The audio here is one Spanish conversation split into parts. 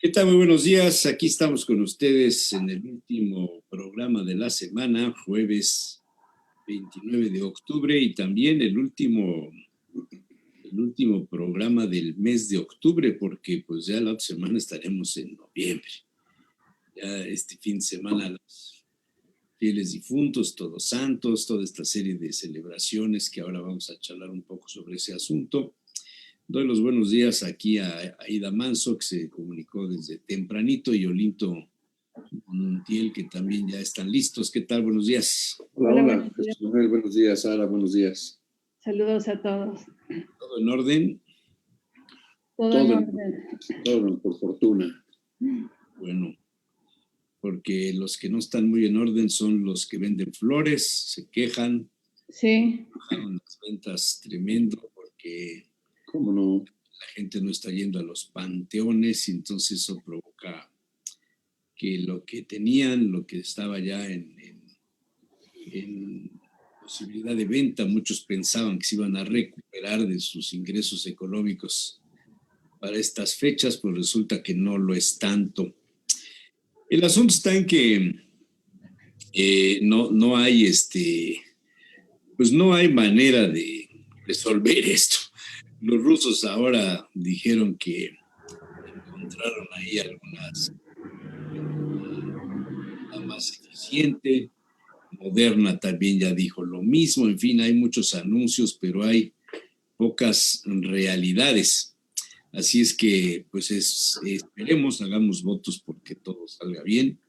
¿Qué tal? Muy buenos días. Aquí estamos con ustedes en el último programa de la semana, jueves 29 de octubre, y también el último programa del mes de octubre, porque pues ya la otra semana estaremos en noviembre. Ya este fin de semana los fieles difuntos, Todos Santos, toda esta serie de celebraciones que ahora vamos a charlar un poco sobre ese asunto. Doy los buenos días aquí a Aida Manso, que se comunicó desde tempranito, y Olinto Montiel, que también ya están listos. ¿Qué tal? Buenos días. Hola, Jesús Manuel, buenos días. Sara, buenos días. Saludos a todos. ¿Todo en orden? Todo en orden. Todo por fortuna. Bueno, porque los que no están muy en orden son los que venden flores, se quejan. Sí. Bajaron las ventas tremendo porque ¿Cómo no? la gente no está yendo a los panteones, y entonces eso provoca que lo que tenían, lo que estaba ya en posibilidad de venta, muchos pensaban que se iban a recuperar de sus ingresos económicos para estas fechas, pues resulta que no lo es tanto. El asunto está en que no hay pues no hay manera de resolver esto. Los rusos ahora dijeron que encontraron ahí algunas más eficiente. Moderna también ya dijo lo mismo. En fin, hay muchos anuncios, pero hay pocas realidades. Así es que, pues esperemos, hagamos votos porque todo salga bien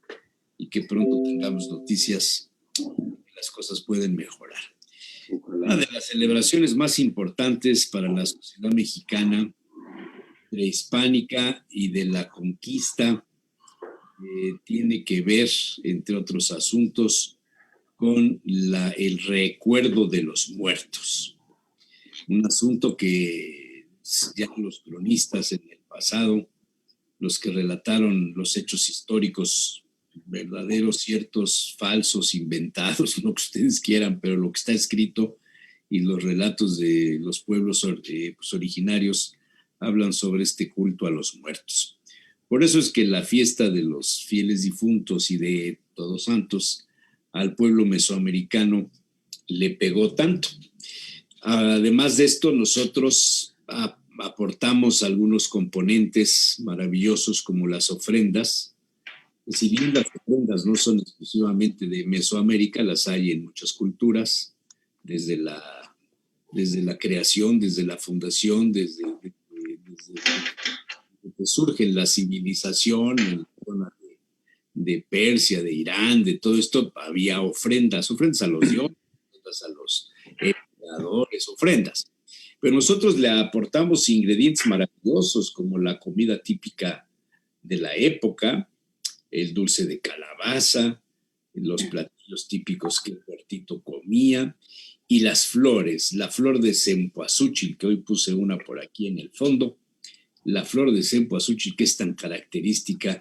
y que pronto tengamos noticias que las cosas pueden mejorar. Una de las celebraciones más importantes para la sociedad mexicana, prehispánica y de la conquista, tiene que ver, entre otros asuntos, con el recuerdo de los muertos. Un asunto que ya los cronistas en el pasado, los que relataron los hechos históricos, verdaderos, ciertos, falsos, inventados, lo que ustedes quieran, pero lo que está escrito y los relatos de los pueblos pues, originarios hablan sobre este culto a los muertos. Por eso es que la fiesta de los fieles difuntos y de Todos Santos al pueblo mesoamericano le pegó tanto. Además de esto, nosotros aportamos algunos componentes maravillosos como las ofrendas. Si bien las ofrendas no son exclusivamente de Mesoamérica, las hay en muchas culturas, desde la creación, desde la fundación, desde que surge la civilización en la zona de Persia, de Irán, de todo esto, había ofrendas a los dioses, ofrendas a los emperadores, ofrendas. Pero nosotros le aportamos ingredientes maravillosos como la comida típica de la época, el dulce de calabaza, los platillos típicos que el puertito comía, y las flores, la flor de cempasúchil, que hoy puse una por aquí en el fondo, la flor de cempasúchil que es tan característica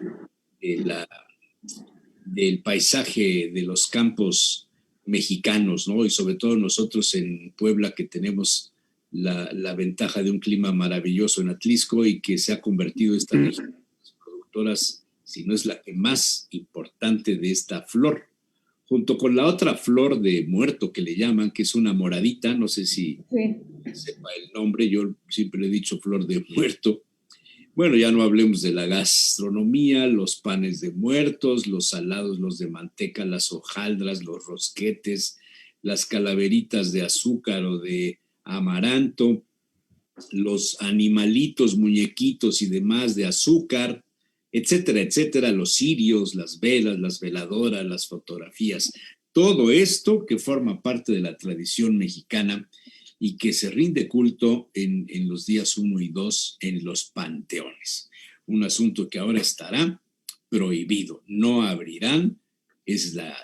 del paisaje de los campos mexicanos, ¿no? Y sobre todo nosotros en Puebla, que tenemos la ventaja de un clima maravilloso en Atlisco y que se ha convertido esta región en las productoras, si no es la que más importante de esta flor, junto con la otra flor de muerto que le llaman, que es una moradita, no sé si sepa el nombre, yo siempre he dicho flor de muerto. Bueno, ya no hablemos de la gastronomía, los panes de muertos, los salados, los de manteca, las hojaldras, los rosquetes, las calaveritas de azúcar o de amaranto, los animalitos, muñequitos y demás de azúcar, etcétera, etcétera, los cirios, las velas, las veladoras, las fotografías. Todo esto que forma parte de la tradición mexicana y que se rinde culto en los días 1 y 2 en los panteones. Un asunto que ahora estará prohibido. No abrirán, es la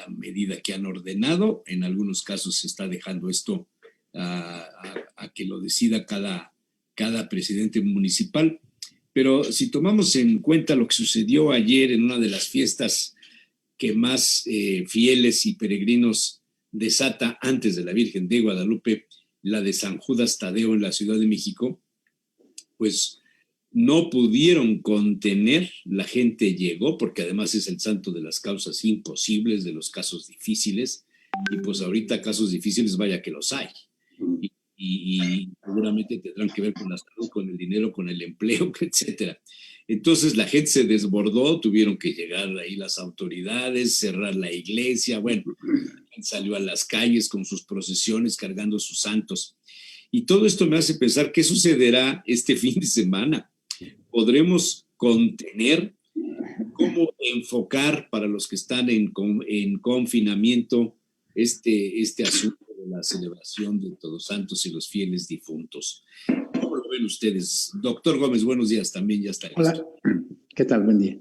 medida que han ordenado. En algunos casos se está dejando esto a que lo decida cada presidente municipal. Pero si tomamos en cuenta lo que sucedió ayer en una de las fiestas que más fieles y peregrinos desata antes de la Virgen de Guadalupe, la de San Judas Tadeo en la Ciudad de México, pues no pudieron contener, la gente llegó, porque además es el santo de las causas imposibles, de los casos difíciles, y pues ahorita casos difíciles, vaya que los hay. Y seguramente tendrán que ver con la salud, con el dinero, con el empleo, etcétera. Entonces la gente se desbordó, tuvieron que llegar ahí las autoridades, cerrar la iglesia, bueno, salió a las calles con sus procesiones cargando sus santos. Y todo esto me hace pensar qué sucederá este fin de semana. ¿Podremos contener? ¿Cómo enfocar para los que están en confinamiento este asunto de la celebración de Todos Santos y los fieles difuntos? ¿Cómo lo ven ustedes? Doctor Gómez, buenos días también, ya está. Hola, ¿qué tal? Buen día.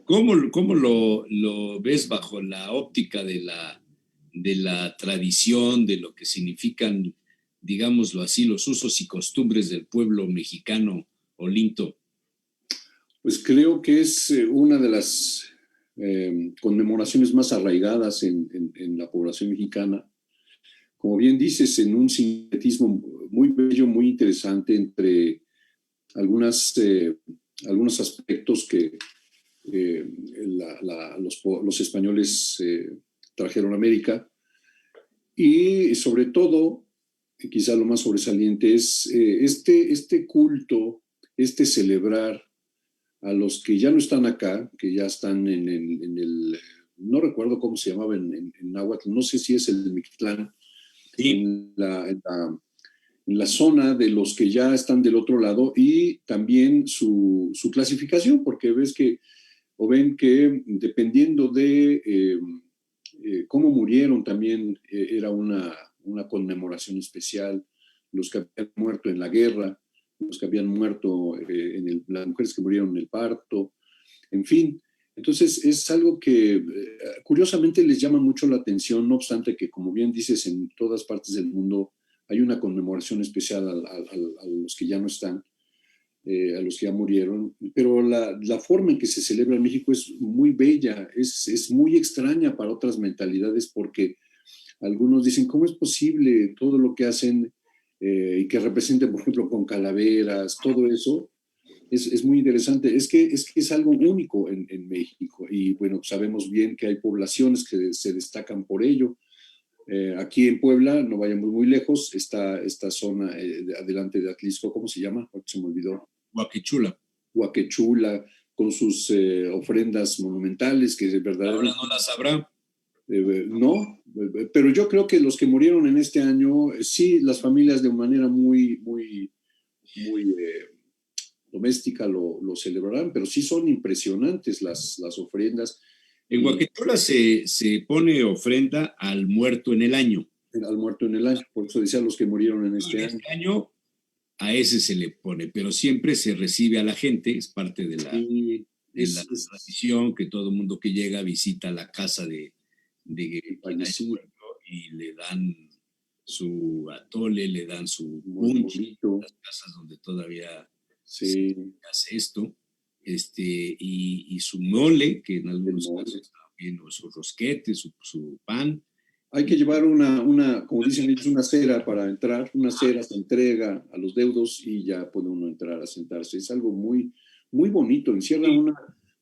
¿Cómo lo ves bajo la óptica de la tradición, de lo que significan, digámoslo así, los usos y costumbres del pueblo mexicano, Olinto? Pues creo que es una de las conmemoraciones más arraigadas en la población mexicana. Como bien dices, en un sincretismo muy bello, muy interesante entre algunos aspectos que los españoles trajeron a América, y sobre todo, quizá lo más sobresaliente es este culto, este celebrar a los que ya no están acá, que ya están en el no recuerdo cómo se llamaba en náhuatl, no sé si es el Mictlán, Sí. en la zona de los que ya están del otro lado, y también su clasificación, porque ven que dependiendo de cómo murieron también era una conmemoración especial. Los que habían muerto en la guerra, los que habían muerto, las mujeres que murieron en el parto, en fin. Entonces es algo que curiosamente les llama mucho la atención, no obstante que, como bien dices, en todas partes del mundo hay una conmemoración especial a los que ya no están, a los que ya murieron, pero la forma en que se celebra en México es muy bella, es muy extraña para otras mentalidades, porque algunos dicen, ¿cómo es posible todo lo que hacen y que representen, por ejemplo, con calaveras, todo eso? Es muy interesante. Es que es algo único en México, y bueno, sabemos bien que hay poblaciones que se destacan por ello. Aquí en Puebla, no vayamos muy lejos, está esta zona adelante de Atlisco, ¿cómo se llama? Se me olvidó. Huaquechula. Huaquechula, con sus ofrendas monumentales, que de verdad... Ahora no las habrá. No, pero yo creo que los que murieron en este año, sí, las familias de manera muy doméstica lo celebrarán, pero sí son impresionantes las ofrendas. En Huaquechula se pone ofrenda al muerto en el año. Al muerto en el año, por eso decía los que murieron en este año. Este año a ese se le pone, pero siempre se recibe a la gente, es parte de la tradición, que todo mundo que llega visita la casa de y le dan su atole, le dan su punchi, las casas donde todavía se hace esto, y su mole, que en algunos casos también, o su rosquete, su pan. Hay que llevar como dicen ellos, una cera para entrar. Una cera se entrega a los deudos y ya puede uno entrar a sentarse. Es algo muy, muy bonito, encierra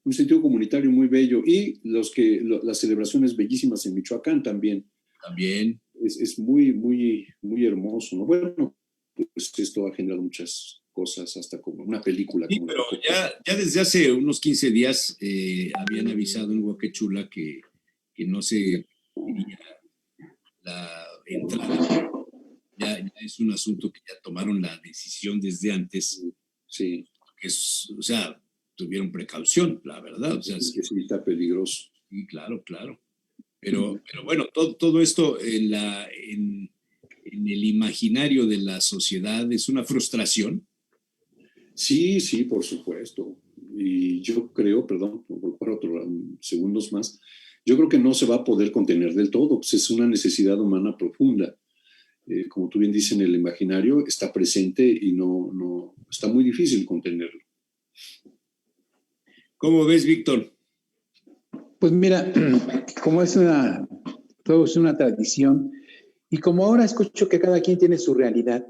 un sentido comunitario muy bello. Y las celebraciones bellísimas en Michoacán también. Es muy, muy, muy hermoso, ¿no? Bueno, pues esto ha generado muchas cosas, hasta como una película. Sí, pero ya desde hace unos 15 días habían avisado en Huaquechula que no se quería la entrada. Ya es un asunto que ya tomaron la decisión desde antes. Sí. O sea, tuvieron precaución, la verdad. O sea, es que sí está peligroso. Sí, claro. Pero bueno, todo esto en el imaginario de la sociedad es una frustración. Sí, por supuesto. Y yo creo, perdón, por otros segundos más, yo creo que no se va a poder contener del todo, pues es una necesidad humana profunda. Como tú bien dices, en el imaginario está presente y no está muy difícil contenerlo. ¿Cómo ves, Víctor? Pues mira, como todo es una tradición, y como ahora escucho que cada quien tiene su realidad,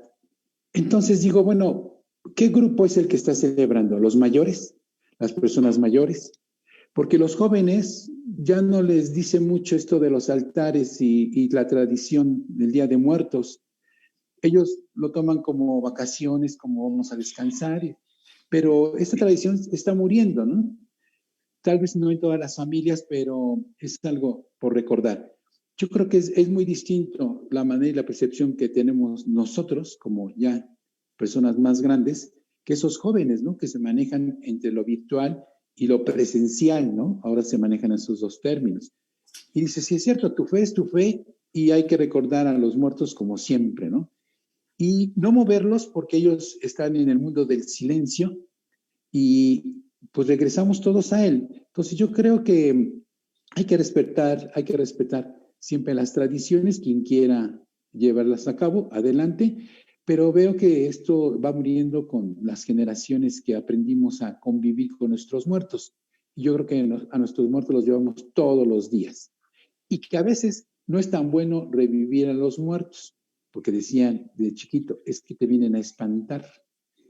entonces digo, bueno, ¿qué grupo es el que está celebrando? ¿Los mayores? ¿Las personas mayores? Porque los jóvenes ya no les dice mucho esto de los altares y la tradición del Día de Muertos. Ellos lo toman como vacaciones, como vamos a descansar, pero esta tradición está muriendo, ¿no? Tal vez no en todas las familias, pero es algo por recordar. Yo creo que es muy distinto la manera y la percepción que tenemos nosotros, como ya personas más grandes, que esos jóvenes, ¿no? Que se manejan entre lo virtual y lo presencial, ¿no? Ahora se manejan esos dos términos. Y dice, sí es cierto, tu fe es tu fe y hay que recordar a los muertos como siempre, ¿no? Y no moverlos porque ellos están en el mundo del silencio y pues regresamos todos a él. Entonces yo creo que hay que respetar siempre las tradiciones, quien quiera llevarlas a cabo, adelante, pero veo que esto va muriendo con las generaciones que aprendimos a convivir con nuestros muertos. Yo creo que a nuestros muertos los llevamos todos los días y que a veces no es tan bueno revivir a los muertos, porque decían de chiquito, es que te vienen a espantar.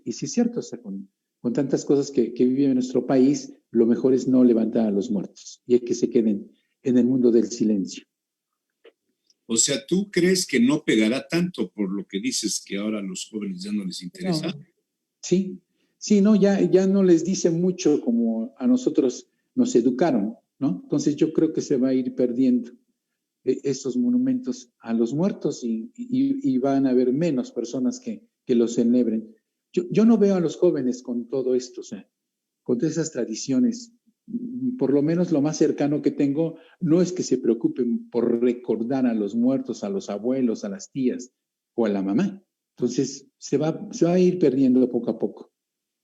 Y sí es cierto, o sea, con tantas cosas que vive en nuestro país, lo mejor es no levantar a los muertos y que se queden en el mundo del silencio. O sea, ¿tú crees que no pegará tanto por lo que dices que ahora a los jóvenes ya no les interesa? No. Sí, no, ya no les dice mucho como a nosotros nos educaron, ¿no? Entonces yo creo que se va a ir perdiendo estos monumentos a los muertos y van a haber menos personas que los celebren. Yo no veo a los jóvenes con todo esto, o sea, con todas esas tradiciones. Por lo menos lo más cercano que tengo no es que se preocupen por recordar a los muertos, a los abuelos, a las tías o a la mamá. Entonces se va a ir perdiendo poco a poco.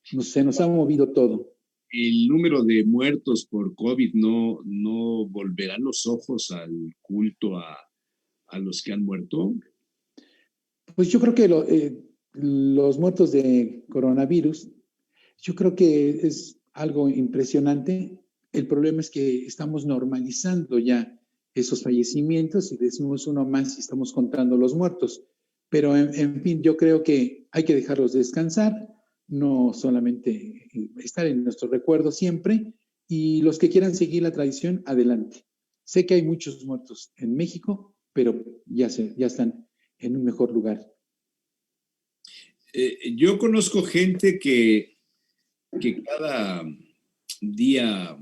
Se nos ha movido todo. ¿El número de muertos por COVID no volverá los ojos al culto a los que han muerto? Pues yo creo que los muertos de coronavirus, yo creo que es algo impresionante. El problema es que estamos normalizando ya esos fallecimientos y decimos uno más y estamos contando los muertos. Pero en fin, yo creo que hay que dejarlos descansar, no solamente estar en nuestro recuerdo siempre, y los que quieran seguir la tradición, adelante. Sé que hay muchos muertos en México, pero ya están en un mejor lugar. Yo conozco gente que cada día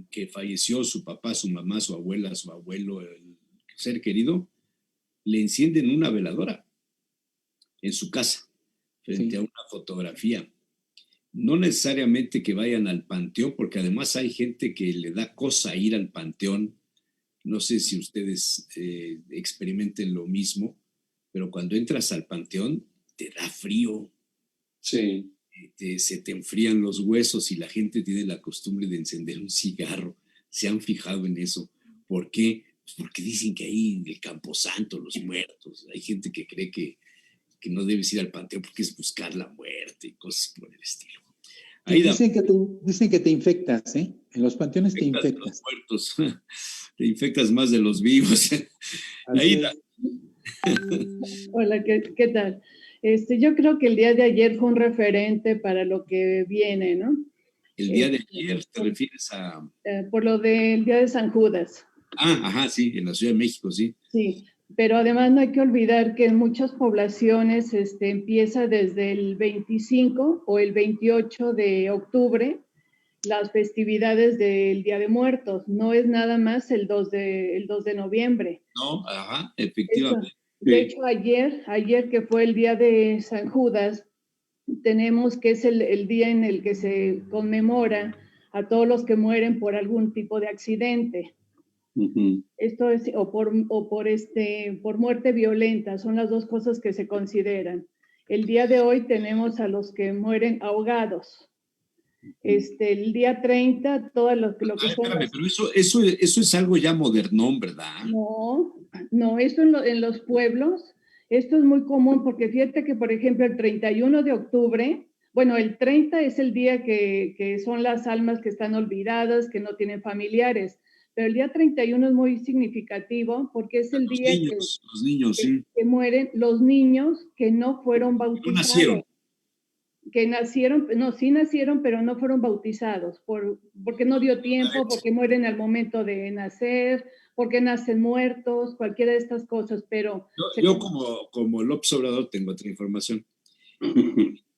que falleció su papá, su mamá, su abuela, su abuelo, el ser querido, le encienden una veladora en su casa, frente a una fotografía. No necesariamente que vayan al panteón, porque además hay gente que le da cosa ir al panteón. No sé si ustedes experimenten lo mismo, pero cuando entras al panteón te da frío. Sí. Se te enfrían los huesos y la gente tiene la costumbre de encender un cigarro. ¿Se han fijado en eso? ¿Por qué? Pues porque dicen que ahí en el Camposanto, los muertos, hay gente que cree que no debes ir al panteón porque es buscar la muerte y cosas por el estilo. Dicen que te infectas, ¿eh? En los panteones te infectas. Los muertos. Te infectas más de los vivos. Aida. Hola, ¿qué tal? Yo creo que el día de ayer fue un referente para lo que viene, ¿no? El día de ayer, ¿te refieres a...? Por lo del día de San Judas. Ajá, sí, en la Ciudad de México, sí. Sí, pero además no hay que olvidar que en muchas poblaciones empieza desde el 25 o el 28 de octubre las festividades del Día de Muertos. No es nada más el 2 de noviembre. No, ajá, efectivamente. De hecho, ayer que fue el día de San Judas, tenemos que es el día en el que se conmemora a todos los que mueren por algún tipo de accidente. Uh-huh. Esto es, por muerte violenta, son las dos cosas que se consideran. El día de hoy tenemos a los que mueren ahogados. El día 30, todo lo que son... Espérame, pero eso es algo ya modernón, ¿verdad? No, esto en los pueblos, esto es muy común porque fíjate que, por ejemplo, el 31 de octubre, bueno, el 30 es el día que son las almas que están olvidadas, que no tienen familiares, pero el día 31 es muy significativo porque es el día los niños, sí. que mueren los niños que no fueron bautizados. No nacieron. que nacieron, no, sí nacieron, pero no fueron bautizados, porque no dio tiempo, porque mueren al momento de nacer, porque nacen muertos, cualquiera de estas cosas, pero... Yo como López Obrador tengo otra información.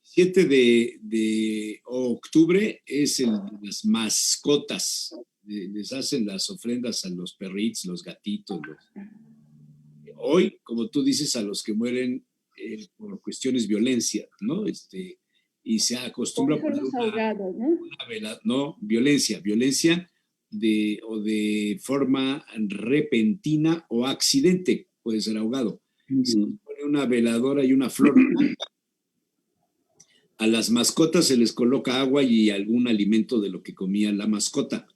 7 de octubre es el de las mascotas. Les hacen las ofrendas a los perritos, los gatitos. Hoy, como tú dices, a los que mueren por cuestiones de violencia, ¿no? Y se acostumbra a poner los ahogados, ¿no? No, violencia de forma repentina o accidente, puede ser ahogado. Se pone una veladora y una flor blanca. A las mascotas se les coloca agua y algún alimento de lo que comía la mascota.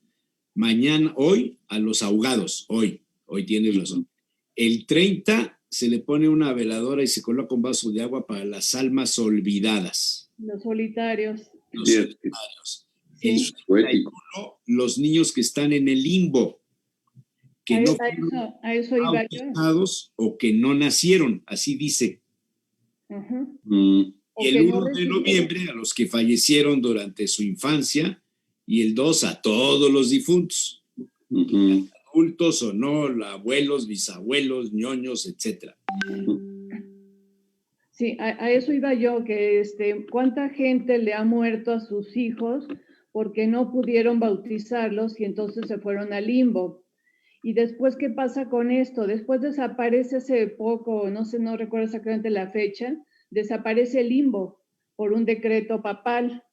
Hoy, a los ahogados, hoy tienes razón. El 30 se le pone una veladora y se coloca un vaso de agua para las almas olvidadas. Los solitarios. Los solitarios. El 31, los niños que están en el limbo, que no fueron bautizados o que no nacieron, así dice. Y el 1 de noviembre a los que fallecieron durante su infancia, y el 2 a todos los difuntos, adultos o no, abuelos, bisabuelos, ñoños, etc. Sí, a eso iba yo, que cuánta gente le ha muerto a sus hijos porque no pudieron bautizarlos y entonces se fueron al limbo. Y después, ¿qué pasa con esto? Después desaparece hace poco, no recuerdo exactamente la fecha, desaparece el limbo por un decreto papal.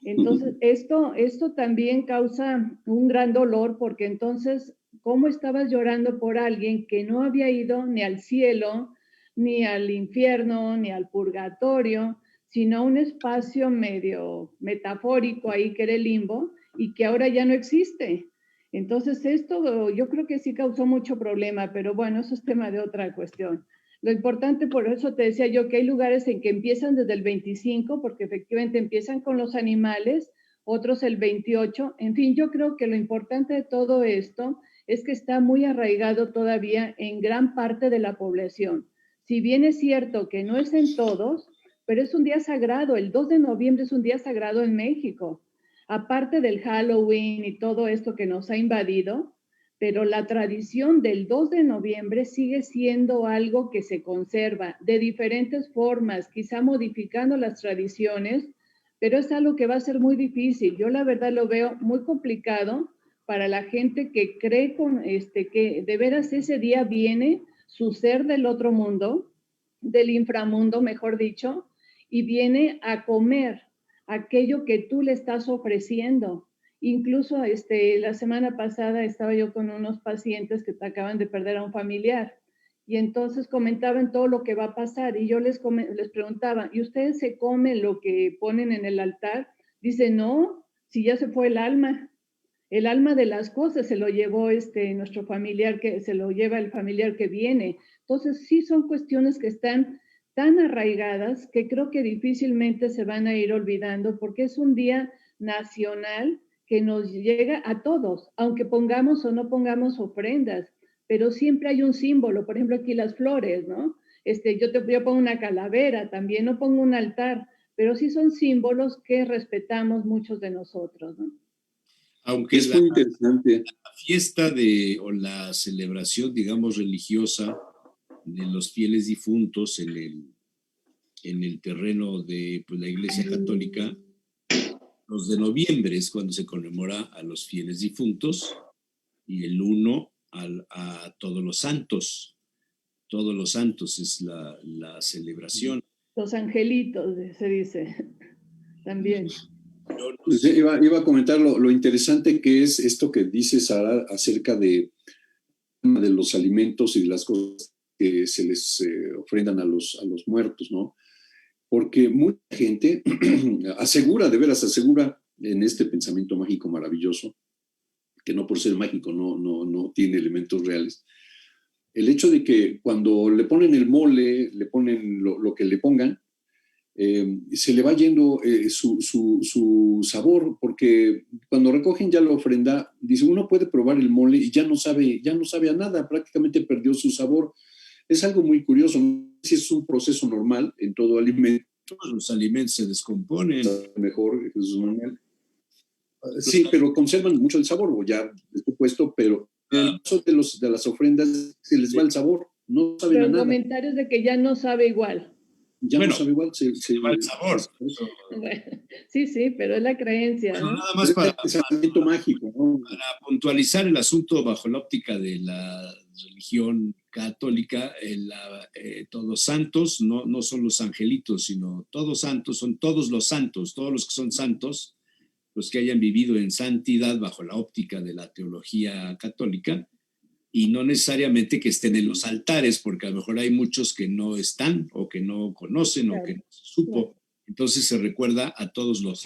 Entonces, esto también causa un gran dolor, porque entonces, ¿cómo estabas llorando por alguien que no había ido ni al cielo, ni al infierno, ni al purgatorio, sino a un espacio medio metafórico ahí que era el limbo y que ahora ya no existe? Entonces, esto yo creo que sí causó mucho problema, pero bueno, eso es tema de otra cuestión. Lo importante, por eso te decía yo que hay lugares en que empiezan desde el 25, porque efectivamente empiezan con los animales, otros el 28. En fin, yo creo que lo importante de todo esto es que está muy arraigado todavía en gran parte de la población. Si bien es cierto que no es en todos, pero es un día sagrado. El 2 de noviembre es un día sagrado en México. Aparte del Halloween y todo esto que nos ha invadido, pero la tradición del 2 de noviembre sigue siendo algo que se conserva de diferentes formas, quizá modificando las tradiciones, pero es algo que va a ser muy difícil. Yo la verdad lo veo muy complicado para la gente que cree que de veras ese día viene su ser del otro mundo, del inframundo, mejor dicho, y viene a comer aquello que tú le estás ofreciendo. Incluso la semana pasada estaba yo con unos pacientes que acaban de perder a un familiar y entonces comentaban todo lo que va a pasar y yo les preguntaba, ¿y ustedes se comen lo que ponen en el altar? Dice, no, si ya se fue el alma de las cosas se lo llevó nuestro familiar, que se lo lleva el familiar que viene. Entonces sí son cuestiones que están tan arraigadas que creo que difícilmente se van a ir olvidando, porque es un día nacional que nos llega a todos, aunque pongamos o no pongamos ofrendas, pero siempre hay un símbolo. Por ejemplo, aquí las flores, ¿no? Yo pongo una calavera, también no pongo un altar, pero sí son símbolos que respetamos muchos de nosotros, ¿no? Aunque es muy interesante. La fiesta o la celebración, digamos, religiosa de los fieles difuntos en el terreno de la Iglesia Católica, los de noviembre es cuando se conmemora a los fieles difuntos y el 1 a todos los santos. Todos los santos es la celebración. Los angelitos, se dice también. Pues iba a comentar lo interesante que es esto que dice Sara acerca de los alimentos y de las cosas que se les ofrendan a los muertos, ¿no? Porque mucha gente asegura en este pensamiento mágico maravilloso, que no por ser mágico no tiene elementos reales, el hecho de que cuando le ponen el mole, le ponen lo que le pongan, se le va yendo su sabor, porque cuando recogen ya la ofrenda, dice, uno puede probar el mole y ya no sabe a nada, prácticamente perdió su sabor. Es algo muy curioso, no sé si es un proceso normal en todo alimento, los alimentos se descomponen. Mejor, Jesús Manuel. Sí, pero conservan mucho el sabor, o ya es supuesto, pero en el caso de las ofrendas se les va el sabor, no saben Pero a nada. comentarios de que ya no sabe igual. Ya Bueno, no sabe igual, se va el sabor. Bueno, sí, pero es la creencia, Bueno, ¿no? nada más para pensamiento mágico, ¿no? Para puntualizar el asunto bajo la óptica de la religión católica, todos santos no son los angelitos, sino todos santos, son todos los santos, todos los que son santos, los que hayan vivido en santidad bajo la óptica de la teología católica, y no necesariamente que estén en los altares, porque a lo mejor hay muchos que no están o que no conocen o que no se supo. Entonces se recuerda a todos los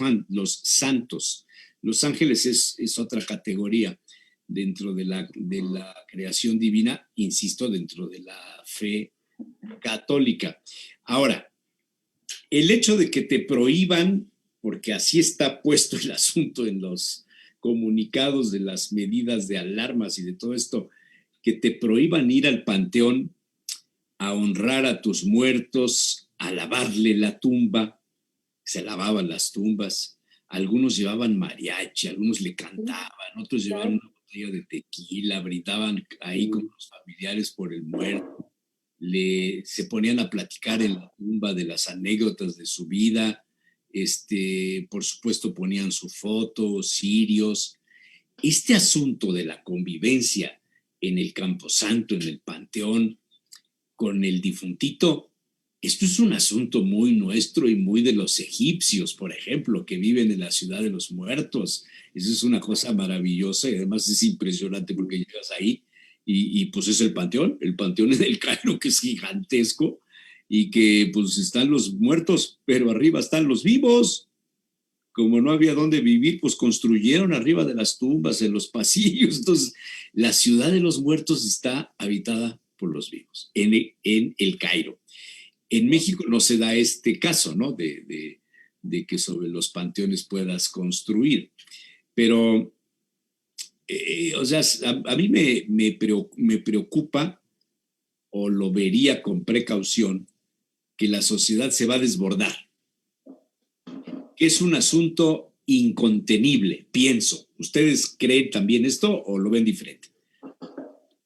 santos. Los ángeles es otra categoría dentro de la creación divina, insisto, dentro de la fe católica. Ahora, el hecho de que te prohíban, porque así está puesto el asunto en los comunicados de las medidas de alarmas y de todo esto, que te prohíban ir al panteón a honrar a tus muertos, a lavarle la tumba, se lavaban las tumbas, algunos llevaban mariachi, algunos le cantaban, otros llevaban una botella de tequila, brindaban ahí con los familiares por el muerto, se ponían a platicar en la tumba de las anécdotas de su vida, por supuesto ponían su foto, cirios. Este asunto de la convivencia en el camposanto, en el panteón, con el difuntito, esto es un asunto muy nuestro y muy de los egipcios, por ejemplo, que viven en la ciudad de los muertos. Eso es una cosa maravillosa y además es impresionante porque llegas ahí y pues es el panteón en el Cairo, que es gigantesco y que pues están los muertos, pero arriba están los vivos. Como no había dónde vivir, pues construyeron arriba de las tumbas, en los pasillos. Entonces, la ciudad de los muertos está habitada por los vivos, en el Cairo. En México no se da este caso, ¿no? De que sobre los panteones puedas construir. Pero, o sea, a mí me preocupa, o lo vería con precaución, que la sociedad se va a desbordar. Que es un asunto incontenible, pienso. ¿Ustedes creen también esto o lo ven diferente?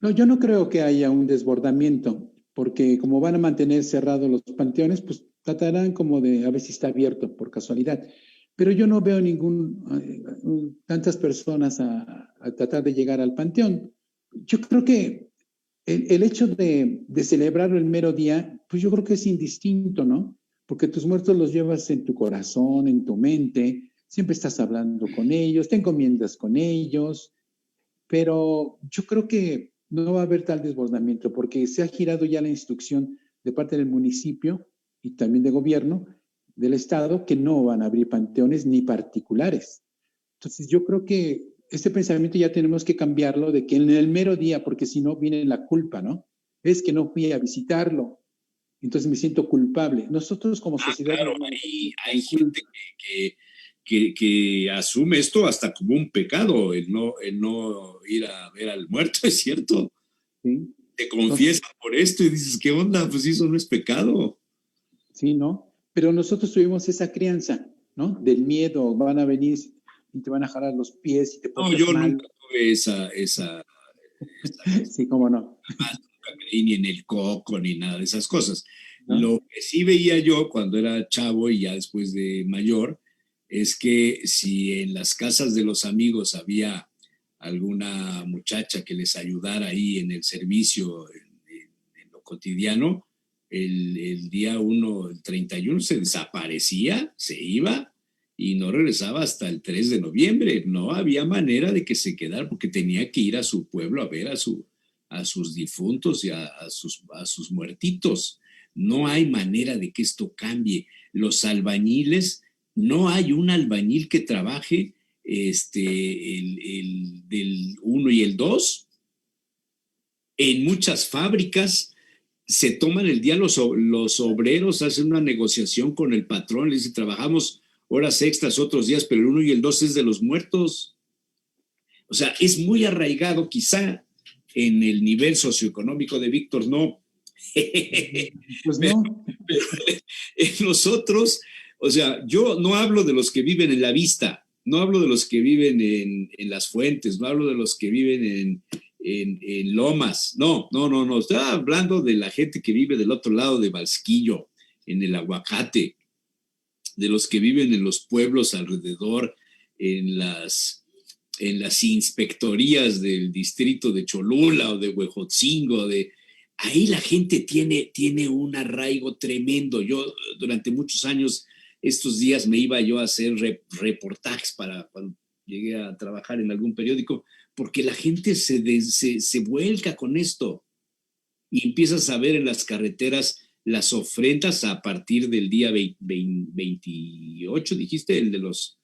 No, yo no creo que haya un desbordamiento, porque como van a mantener cerrados los panteones, pues tratarán como de a ver si está abierto por casualidad. Pero yo no veo tantas personas a tratar de llegar al panteón. Yo creo que el hecho de celebrarlo el mero día, pues yo creo que es indistinto, ¿no? Porque tus muertos los llevas en tu corazón, en tu mente, siempre estás hablando con ellos, te encomiendas con ellos, pero yo creo que no va a haber tal desbordamiento porque se ha girado ya la instrucción de parte del municipio y también de gobierno del estado que no van a abrir panteones ni particulares. Entonces yo creo que este pensamiento ya tenemos que cambiarlo de que en el mero día, porque si no viene la culpa, ¿no? Es que no fui a visitarlo, entonces me siento culpable. Nosotros como sociedad... Claro, hay gente que asume esto hasta como un pecado, el no ir a ver al muerto, ¿es cierto? Sí. Te confiesas por esto y dices, ¿qué onda? Pues eso no es pecado. Sí, ¿no? Pero nosotros tuvimos esa crianza, ¿no? Del miedo, van a venir y te van a jalar los pies y te portas No, yo mal. nunca tuve esa sí, cómo no. Además, nunca creí ni en el coco ni nada de esas cosas. ¿No? Lo que sí veía yo cuando era chavo y ya después de mayor es que si en las casas de los amigos había alguna muchacha que les ayudara ahí en el servicio, en lo cotidiano, el día 1, el 31, se desaparecía, se iba y no regresaba hasta el 3 de noviembre. No había manera de que se quedara porque tenía que ir a su pueblo a ver a sus difuntos y a sus muertitos. No hay manera de que esto cambie. Los albañiles, no hay un albañil que trabaje del 1 y el 2. En muchas fábricas se toman el día los obreros, hacen una negociación con el patrón, les dice, trabajamos horas extras otros días, pero el 1 y el 2 es de los muertos. O sea, es muy arraigado, quizá en el nivel socioeconómico de Víctor, no. Pues no. Nosotros, o sea, yo no hablo de los que viven en la Vista, no hablo de los que viven en las Fuentes, no hablo de los que viven en Lomas, no, estaba hablando de la gente que vive del otro lado de Valsquillo, en el Aguacate, de los que viven en los pueblos alrededor, en las inspectorías del distrito de Cholula o de Huejotzingo, ahí la gente tiene un arraigo tremendo. Yo durante muchos años, estos días me iba yo a hacer reportajes para cuando llegué a trabajar en algún periódico, porque la gente se vuelca con esto y empiezas a ver en las carreteras las ofrendas a partir del día 28, dijiste, el de los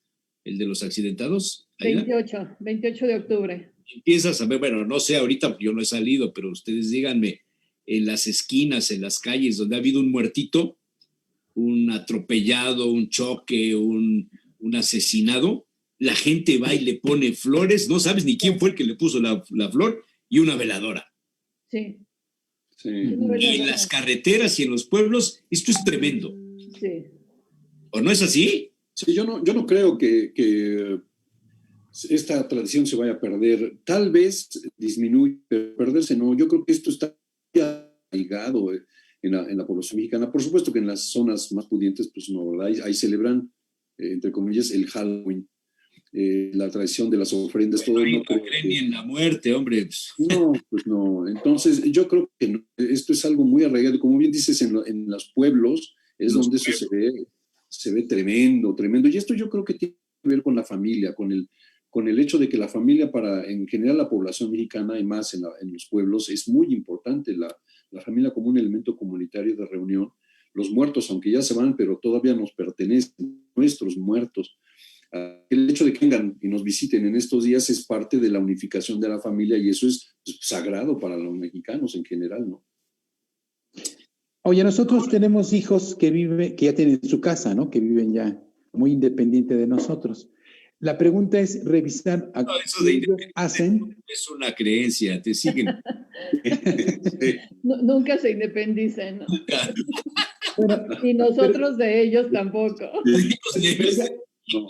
accidentados. 28 de octubre. Empiezas a ver, bueno, no sé, ahorita yo no he salido, pero ustedes díganme, en las esquinas, en las calles donde ha habido un muertito, un atropellado, un choque, un asesinado, la gente va y le pone flores, no sabes ni quién fue el que le puso la flor, y una veladora. Sí. Sí. Y en las carreteras y en los pueblos, esto es tremendo. Sí. ¿O no es así? Sí, yo no creo que esta tradición se vaya a perder. Tal vez disminuye, pero perderse no. Yo creo que esto está arraigado en la población mexicana. Por supuesto que en las zonas más pudientes, pues no, ¿verdad? Ahí celebran, entre comillas, el Halloween. La tradición de las ofrendas, todo. No creen ni en la muerte, hombre. No, pues no. Entonces, yo creo que no. Esto es algo muy arraigado. Como bien dices, en los pueblos es donde eso se ve tremendo, tremendo. Y esto yo creo que tiene que ver con la familia, con el hecho de que la familia en general la población mexicana y más en los pueblos es muy importante. La familia como un elemento comunitario de reunión. Los muertos, aunque ya se van, pero todavía nos pertenecen, nuestros muertos. El hecho de que vengan y nos visiten en estos días es parte de la unificación de la familia y eso es sagrado para los mexicanos en general, ¿no? Oye, nosotros tenemos hijos que ya tienen su casa, ¿no? Que viven ya muy independiente de nosotros. La pregunta es revisar a Eso de qué hacen. Es una creencia, te siguen. Sí. Nunca se independicen, ¿no? Y nosotros de ellos tampoco. No.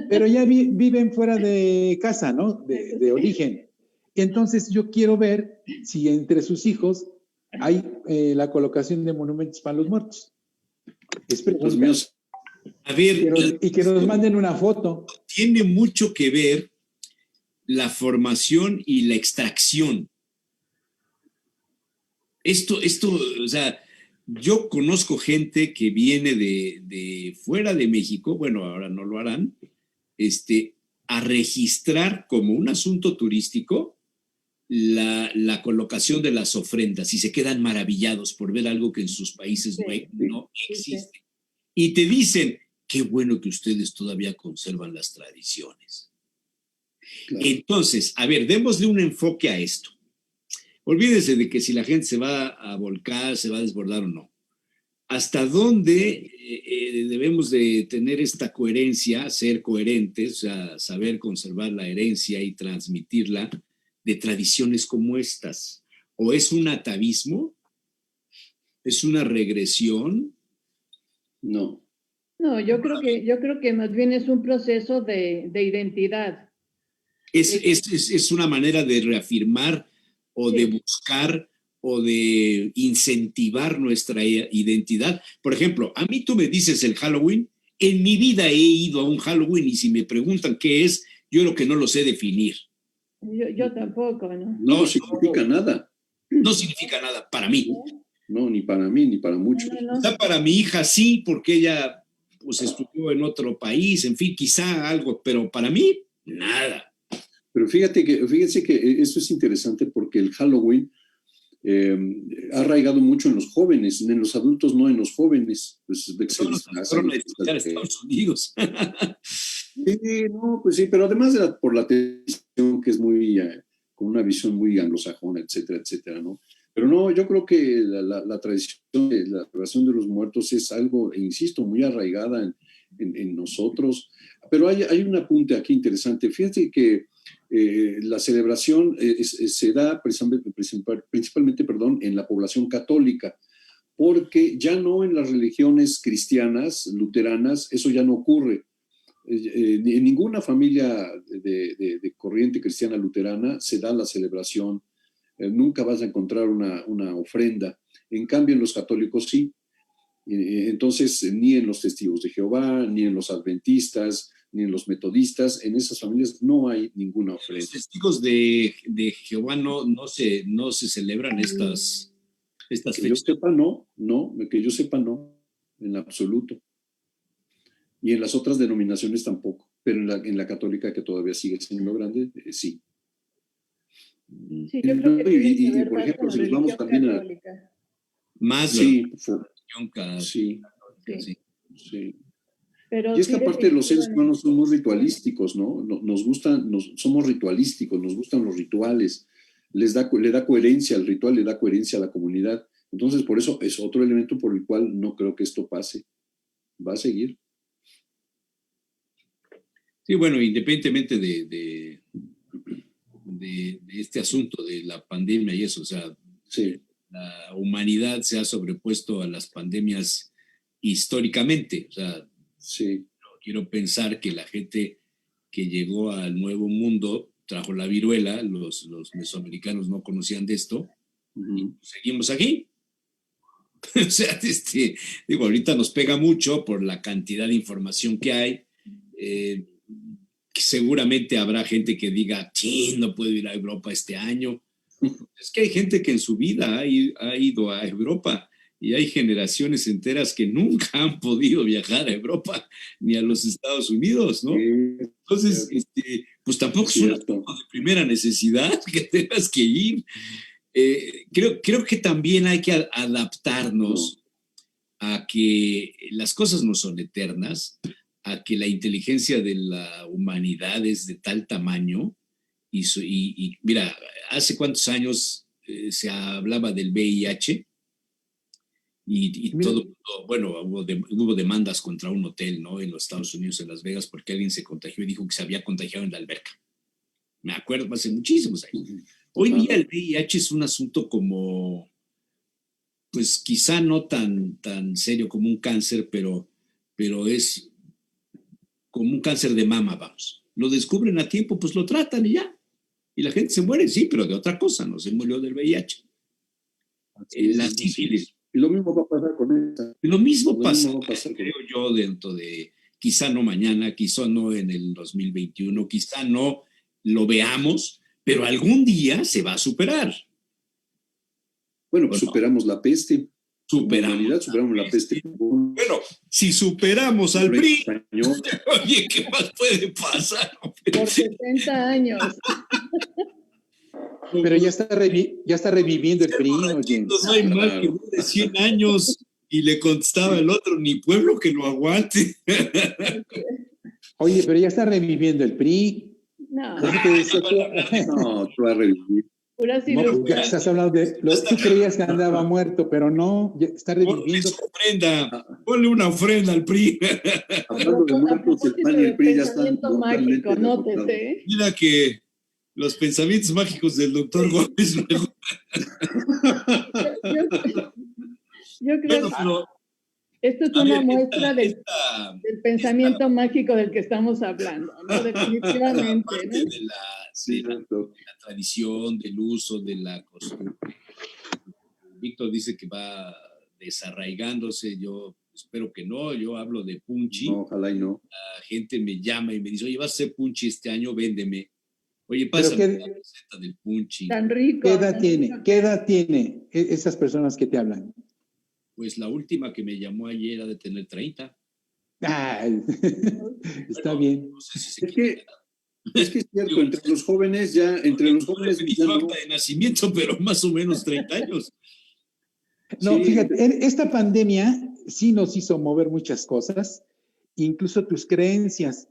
Pero ya viven fuera de casa, ¿no? De origen. Entonces yo quiero ver si entre sus hijos hay la colocación de monumentos para los muertos. Es pregunta. Los míos. A ver, y que nos manden una foto. Tiene mucho que ver la formación y la extracción. Esto, o sea, yo conozco gente que viene de fuera de México, bueno, ahora no lo harán, a registrar como un asunto turístico la colocación de las ofrendas y se quedan maravillados por ver algo que en sus países no existe. Y te dicen, qué bueno que ustedes todavía conservan las tradiciones. Claro. Entonces, a ver, démosle un enfoque a esto. Olvídense de que si la gente se va a volcar, se va a desbordar o no. ¿Hasta dónde debemos de tener esta coherencia, ser coherentes, o sea, saber conservar la herencia y transmitirla de tradiciones como estas? ¿O es un atavismo? ¿Es una regresión? No. No, yo creo que más bien es un proceso de identidad. Es una manera de reafirmar o de buscar o de incentivar nuestra identidad. Por ejemplo, a mí tú me dices el Halloween, en mi vida he ido a un Halloween y si me preguntan qué es, yo lo que no lo sé definir. Yo tampoco, ¿no? No significa nada. No significa nada para mí. No, ni para mí, ni para muchos. No. Quizá para mi hija sí, porque ella pues estudió en otro país, en fin, quizá algo, pero para mí, nada. Pero fíjense que esto es interesante porque el Halloween ha arraigado mucho en los jóvenes, en los adultos no, en los jóvenes. Pues, fueron a estudiar a Estados Unidos. Sí, no, pues sí, pero además por la televisión que es muy, con una visión muy anglosajona, etcétera, etcétera, ¿no? Pero no, yo creo que la tradición, la relación de los muertos es algo, insisto, muy arraigada en nosotros. Pero hay un apunte aquí interesante. Fíjense que la celebración se da principalmente en la población católica, porque ya no en las religiones cristianas, luteranas, eso ya no ocurre. En ninguna familia de corriente cristiana luterana se da la celebración, nunca vas a encontrar una ofrenda. En cambio, en los católicos sí. Entonces, ni en los testigos de Jehová, ni en los adventistas, ni en los metodistas, en esas familias no hay ninguna ofrenda. Los testigos de Jehová no se celebran estas fechas. Que yo sepa, no, que yo sepa, no, en absoluto. Y en las otras denominaciones tampoco, pero en la católica, que todavía sigue siendo grande, sí. Sí, yo creo que y por ejemplo, si nos vamos también católica. Más sí, sí. Pero y es que aparte los seres humanos somos ritualísticos, ¿no? Somos ritualísticos, nos gustan los rituales, le da coherencia al ritual, le da coherencia a la comunidad. Entonces, por eso es otro elemento por el cual no creo que esto pase. Va a seguir. Sí, bueno, independientemente de este asunto de la pandemia y eso, o sea, sí. La humanidad se ha sobrepuesto a las pandemias históricamente, o sea, sí. Quiero pensar que la gente que llegó al Nuevo Mundo trajo la viruela, los mesoamericanos no conocían de esto, y seguimos aquí. O sea, ahorita nos pega mucho por la cantidad de información que hay. Seguramente habrá gente que diga, sí, no puedo ir a Europa este año. Es que hay gente que en su vida ha ido a Europa y hay generaciones enteras que nunca han podido viajar a Europa ni a los Estados Unidos, ¿no? Entonces, pues tampoco es un asunto de primera necesidad que tengas que ir. Creo que también hay que adaptarnos a que las cosas no son eternas, a que la inteligencia de la humanidad es de tal tamaño. Y mira, ¿hace cuántos años se hablaba del VIH? Y todo, bueno, hubo demandas contra un hotel, ¿no? En los Estados Unidos, en Las Vegas, porque alguien se contagió y dijo que se había contagiado en la alberca. Me acuerdo, hace muchísimos años. Hoy día el VIH es un asunto como, pues quizá no tan serio como un cáncer, pero es como un cáncer de mama, vamos. Lo descubren a tiempo, pues lo tratan y ya. Y la gente se muere, sí, pero de otra cosa, no se murió del VIH. La sífilis. Y lo mismo va a pasar con esta. Lo mismo pasa, creo yo, dentro de, quizá no mañana, quizá no en el 2021, quizá no lo veamos, pero algún día se va a superar. Bueno, pues superamos la peste. Superamos la peste. Bueno, si superamos al PRI, oye, ¿qué más puede pasar? Por 60 años. Pero ya está reviviendo el PRI. No hay mal que dure 100 años. Y le contestaba el otro, ni pueblo que lo aguante. Oye, pero ya está reviviendo el PRI. No. No, tú vas a revivir. No, ya estás hablando de... Tú creías que andaba muerto, pero no, ya está reviviendo. Ponle una ofrenda al PRI. Hablando de muertos, el PAN y el PRI ya están mágico, nótese. Mira que los pensamientos mágicos del doctor Gómez. Yo creo que esto es una muestra del pensamiento mágico del que estamos hablando, ¿no? Definitivamente. De la tradición, del uso, de la costumbre. Víctor dice que va desarraigándose, yo espero que no, yo hablo de punchi. No, ojalá y no. La gente me llama y me dice, oye, vas a hacer punchi este año, véndeme. Oye, pásame la receta del punchi. Tan rico. ¿Qué edad tiene esas personas que te hablan? Pues la última que me llamó ayer era de tener 30. Está bien. No sé si es que es cierto, entre los jóvenes ya, su acta de nacimiento, pero más o menos 30 años. No, fíjate, esta pandemia sí nos hizo mover muchas cosas, incluso tus creencias.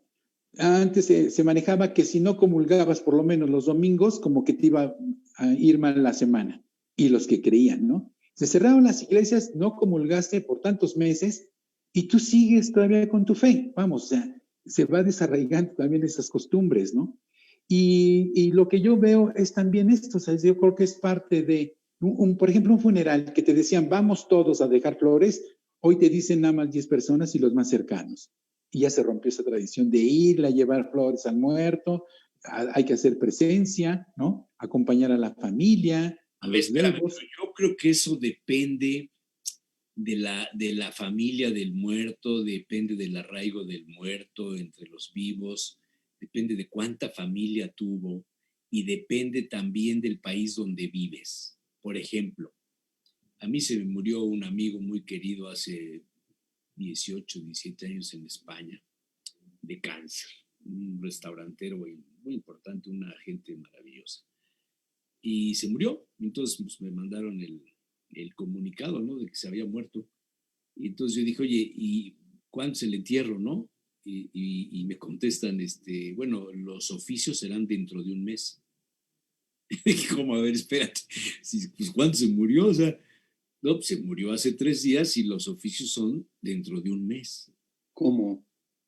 Antes se manejaba que si no comulgabas por lo menos los domingos, como que te iba a ir mal la semana. Y los que creían, ¿no? Se cerraron las iglesias, no comulgaste por tantos meses y tú sigues todavía con tu fe. Vamos, o sea, se va desarraigando también esas costumbres, ¿no? Y lo que yo veo es también esto, o sea, yo creo que es parte de Por ejemplo, un funeral que te decían, vamos todos a dejar flores, hoy te dicen nada más 10 personas y los más cercanos. Y ya se rompió esa tradición de ir a llevar flores al muerto, hay que hacer presencia, ¿no? Acompañar a la familia, a los Espérame, deudos. yo creo que eso depende de la familia del muerto, depende del arraigo del muerto entre los vivos, depende de cuánta familia tuvo y depende también del país donde vives. Por ejemplo, a mí se me murió un amigo muy querido hace 18, 17 años en España, de cáncer, un restaurantero muy importante, una gente maravillosa. Y se murió, entonces pues, me mandaron el comunicado, ¿no? De que se había muerto. Y entonces yo dije, oye, ¿y cuándo es el entierro, no? Y me contestan, bueno, los oficios serán dentro de un mes. Y como, a ver, espérate, pues ¿cuándo se murió? O sea, no, pues, se murió hace 3 días y los oficios son dentro de un mes. ¿Cómo?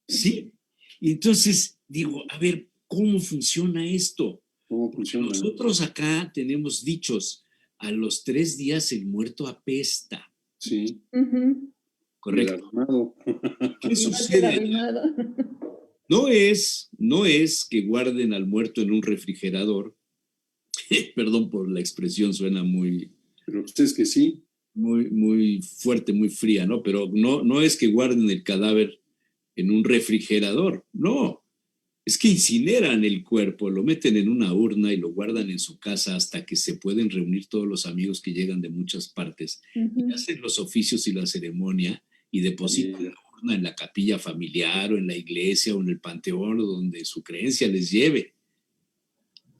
Sí. Y entonces digo, a ver, ¿cómo funciona esto? ¿Cómo Porque funciona? nosotros acá tenemos dichos, a los 3 días el muerto apesta. Sí. Correcto. ¿Qué Igual que el sucede? arrimado. No es que guarden al muerto en un refrigerador. Perdón por la expresión, suena muy, Pero ustedes que sí. muy fuerte, muy fría, ¿no? Pero no es que guarden el cadáver en un refrigerador, no. Es que incineran el cuerpo, lo meten en una urna y lo guardan en su casa hasta que se pueden reunir todos los amigos que llegan de muchas partes y hacen los oficios y la ceremonia y depositan la urna en la capilla familiar o en la iglesia o en el panteón o donde su creencia les lleve.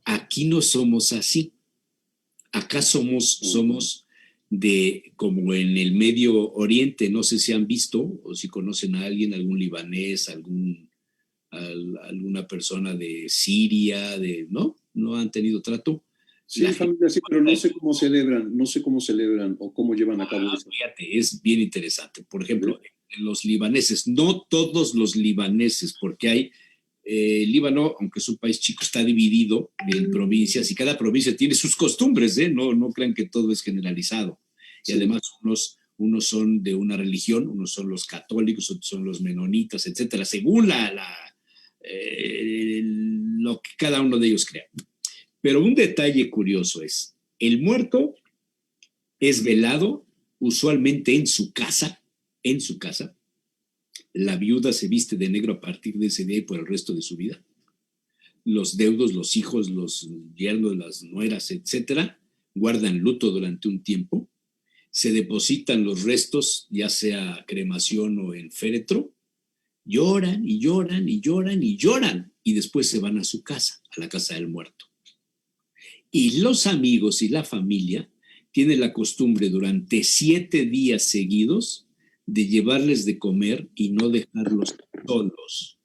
Aquí no somos así. Acá somos de, como en el Medio Oriente, no sé si han visto o si conocen a alguien, algún libanés, alguna persona de Siria, ¿no han tenido trato. Sí, familia, sí, pero no sé cómo celebran o cómo llevan a cabo eso. Fíjate, es bien interesante. Por ejemplo, los libaneses, no todos los libaneses, porque hay Líbano, aunque es un país chico, está dividido en provincias y cada provincia tiene sus costumbres, ¿eh? No crean que todo es generalizado. Y además unos son de una religión, unos son los católicos, otros son los menonitas, etcétera, según lo que cada uno de ellos crea. Pero un detalle curioso es, el muerto es velado usualmente en su casa, la viuda se viste de negro a partir de ese día y por el resto de su vida. Los deudos, los hijos, los yernos, las nueras, etcétera, guardan luto durante un tiempo. Se depositan los restos, ya sea cremación o en féretro. Lloran y lloran y lloran y lloran. Y después se van a su casa, a la casa del muerto. Y los amigos y la familia tienen la costumbre durante 7 días seguidos de llevarles de comer y no dejarlos solos.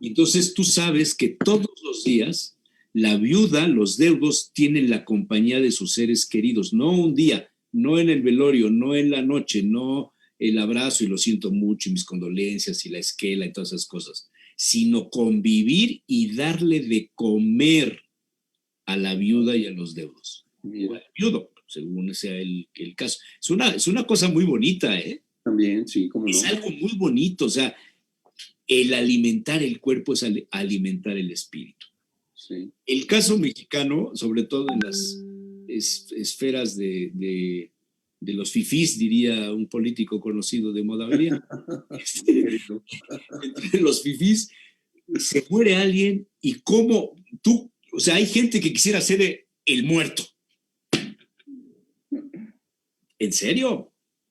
Entonces tú sabes que todos los días la viuda, los deudos, tienen la compañía de sus seres queridos, no un día, no en el velorio, no en la noche, no el abrazo y lo siento mucho y mis condolencias y la esquela y todas esas cosas, sino convivir y darle de comer a la viuda y a los deudos. O al viudo, según sea el caso. Es una cosa muy bonita, ¿eh? También, sí, cómo no. Es algo muy bonito, o sea, el alimentar el cuerpo es alimentar el espíritu. Sí. El caso mexicano, sobre todo en las esferas de los fifís, diría un político conocido de moda griega, entre los fifís, se muere alguien y como tú, o sea, hay gente que quisiera ser el muerto. ¿En serio?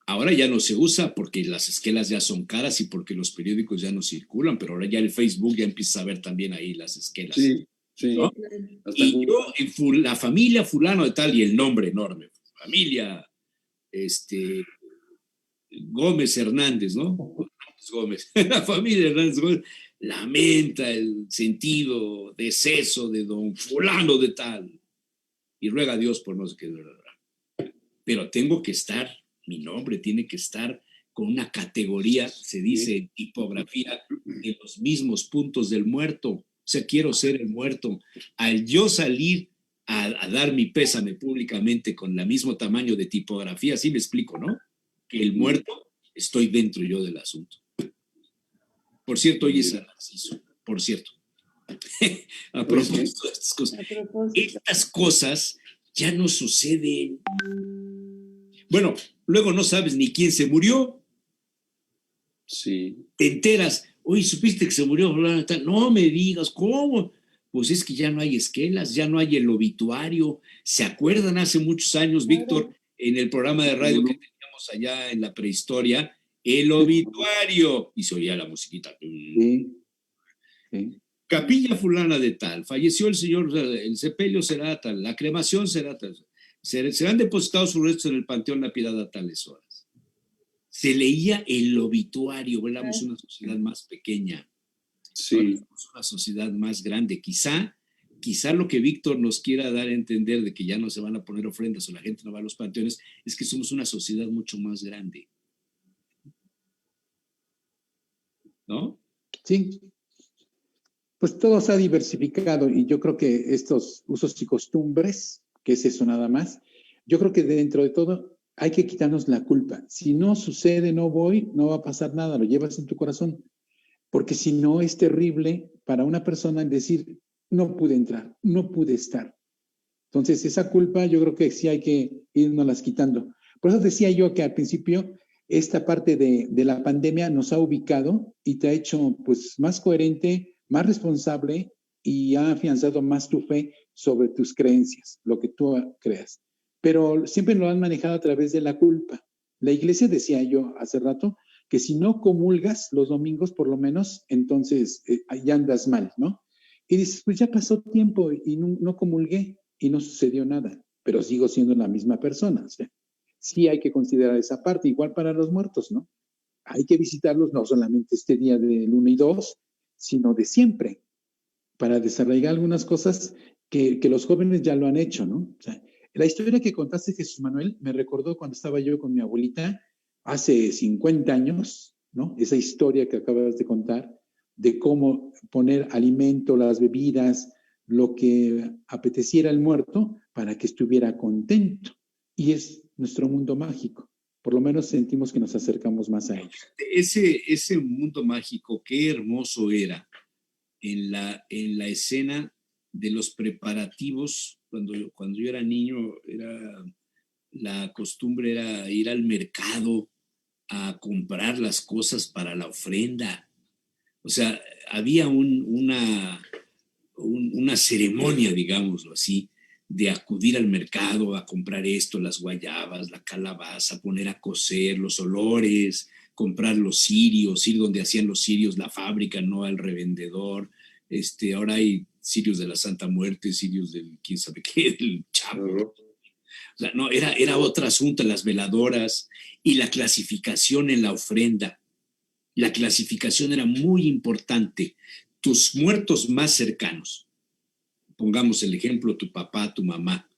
Ahora ya no se usa porque las esquelas ya son caras y porque los periódicos ya no circulan, pero ahora ya el Facebook ya empieza a ver también ahí las esquelas. Sí, sí. ¿No? Y yo, la familia fulano de tal, y el nombre enorme, familia Gómez Hernández, ¿no? Gómez, la familia Hernández Gómez lamenta el sentido deceso de don fulano de tal y ruega a Dios por no sé qué. Pero tengo que estar, mi nombre tiene que estar con una categoría, se dice en tipografía, en los mismos puntos del muerto. O sea, quiero ser el muerto. Al yo salir a dar mi pésame públicamente con el mismo tamaño de tipografía, así me explico, ¿no? Que el muerto, estoy dentro yo del asunto. Por cierto, hoy es San Narciso, por cierto. A propósito de estas cosas. Estas cosas ya no suceden. Bueno, luego no sabes ni quién se murió. Sí. Te enteras, oye, ¿supiste que se murió? No me digas, ¿cómo? Pues es que ya no hay esquelas, ya no hay el obituario. ¿Se acuerdan hace muchos años, Víctor, en el programa de radio que teníamos allá en la prehistoria, el obituario? Y se oía la musiquita. Sí. Sí. Capilla fulana de tal, falleció el señor, el sepelio será tal, la cremación será tal, serán depositados sus restos en el Panteón La Piedad a tales horas. Se leía el obituario, éramos una sociedad más pequeña, sí. somos una sociedad más grande. Quizá lo que Víctor nos quiera dar a entender de que ya no se van a poner ofrendas o la gente no va a los panteones, es que somos una sociedad mucho más grande. ¿No? Sí. Pues todo se ha diversificado y yo creo que estos usos y costumbres, que es eso nada más, yo creo que dentro de todo hay que quitarnos la culpa. Si no sucede, no voy, no va a pasar nada, lo llevas en tu corazón. Porque si no es terrible para una persona decir, no pude entrar, no pude estar. Entonces esa culpa yo creo que sí hay que irnoslas quitando. Por eso decía yo que al principio esta parte de la pandemia nos ha ubicado y te ha hecho pues más coherente, más responsable y ha afianzado más tu fe sobre tus creencias, lo que tú creas. Pero siempre lo han manejado a través de la culpa. La iglesia, decía yo hace rato, que si no comulgas los domingos por lo menos, entonces ya andas mal, ¿no? Y dices, pues ya pasó tiempo y no comulgué y no sucedió nada, pero sigo siendo la misma persona. O sea, sí hay que considerar esa parte, igual para los muertos, ¿no? Hay que visitarlos no solamente este día del 1 y 2, sino de siempre, para desarrollar algunas cosas que los jóvenes ya lo han hecho, ¿no? O sea, la historia que contaste, Jesús Manuel, me recordó cuando estaba yo con mi abuelita hace 50 años, ¿no? Esa historia que acabas de contar, de cómo poner alimento, las bebidas, lo que apeteciera al muerto para que estuviera contento. Y es nuestro mundo mágico. Por lo menos sentimos que nos acercamos más a ellos. Ese mundo mágico, qué hermoso era en la escena de los preparativos. Cuando yo era niño, la costumbre era ir al mercado a comprar las cosas para la ofrenda. O sea, había una ceremonia, digámoslo así, de acudir al mercado a comprar esto, las guayabas, la calabaza, poner a cocer los olores, comprar los cirios, ir donde hacían los cirios, la fábrica, no al revendedor. Ahora hay cirios de la Santa Muerte, cirios del quién sabe qué, del Chapo. O sea, no, era otro asunto, las veladoras y la clasificación en la ofrenda. La clasificación era muy importante. Tus muertos más cercanos, pongamos el ejemplo, tu papá, tu mamá,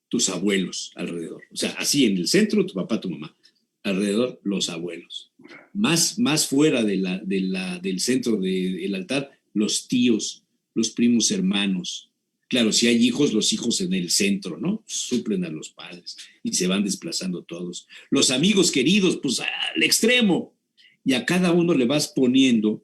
tus abuelos alrededor. O sea, así en el centro, tu papá, tu mamá. Alrededor, los abuelos. Más fuera del centro del altar, los tíos, los primos hermanos. Claro, si hay hijos, los hijos en el centro, ¿no? Suplen a los padres y se van desplazando todos. Los amigos queridos, pues al extremo. Y a cada uno le vas poniendo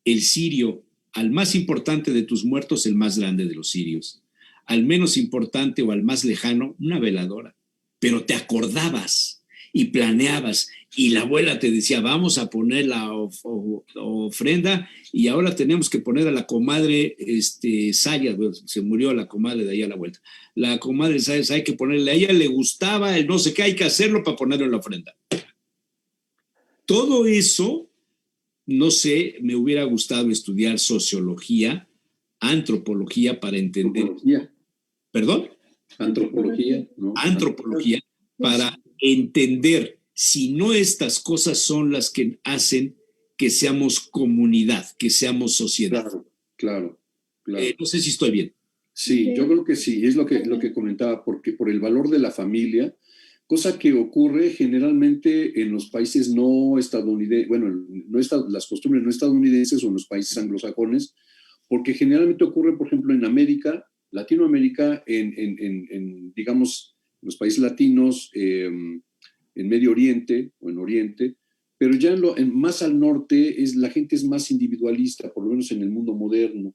el cirio, al más importante de tus muertos, el más grande de los cirios. Al menos importante o al más lejano, una veladora. Pero te acordabas y planeabas. Y la abuela te decía, vamos a poner la ofrenda y ahora tenemos que poner a la comadre Sayas, se murió la comadre de ahí a la vuelta. La comadre Sayas hay que ponerle, a ella le gustaba el no sé qué, hay que hacerlo para ponerlo en la ofrenda. Todo eso, no sé, me hubiera gustado estudiar sociología, antropología para entender. ¿Antropología? ¿Perdón? Antropología, ¿no? Antropología para entender si no estas cosas son las que hacen que seamos comunidad, que seamos sociedad. Claro. No sé si estoy bien. Sí, yo creo que sí, es lo que comentaba, porque por el valor de la familia, cosa que ocurre generalmente en los países no estadounidenses, bueno, las costumbres no estadounidenses o en los países anglosajones, porque generalmente ocurre, por ejemplo, en América, Latinoamérica, digamos, los países latinos, en Medio Oriente o en Oriente, pero ya más al norte la gente es más individualista, por lo menos en el mundo moderno.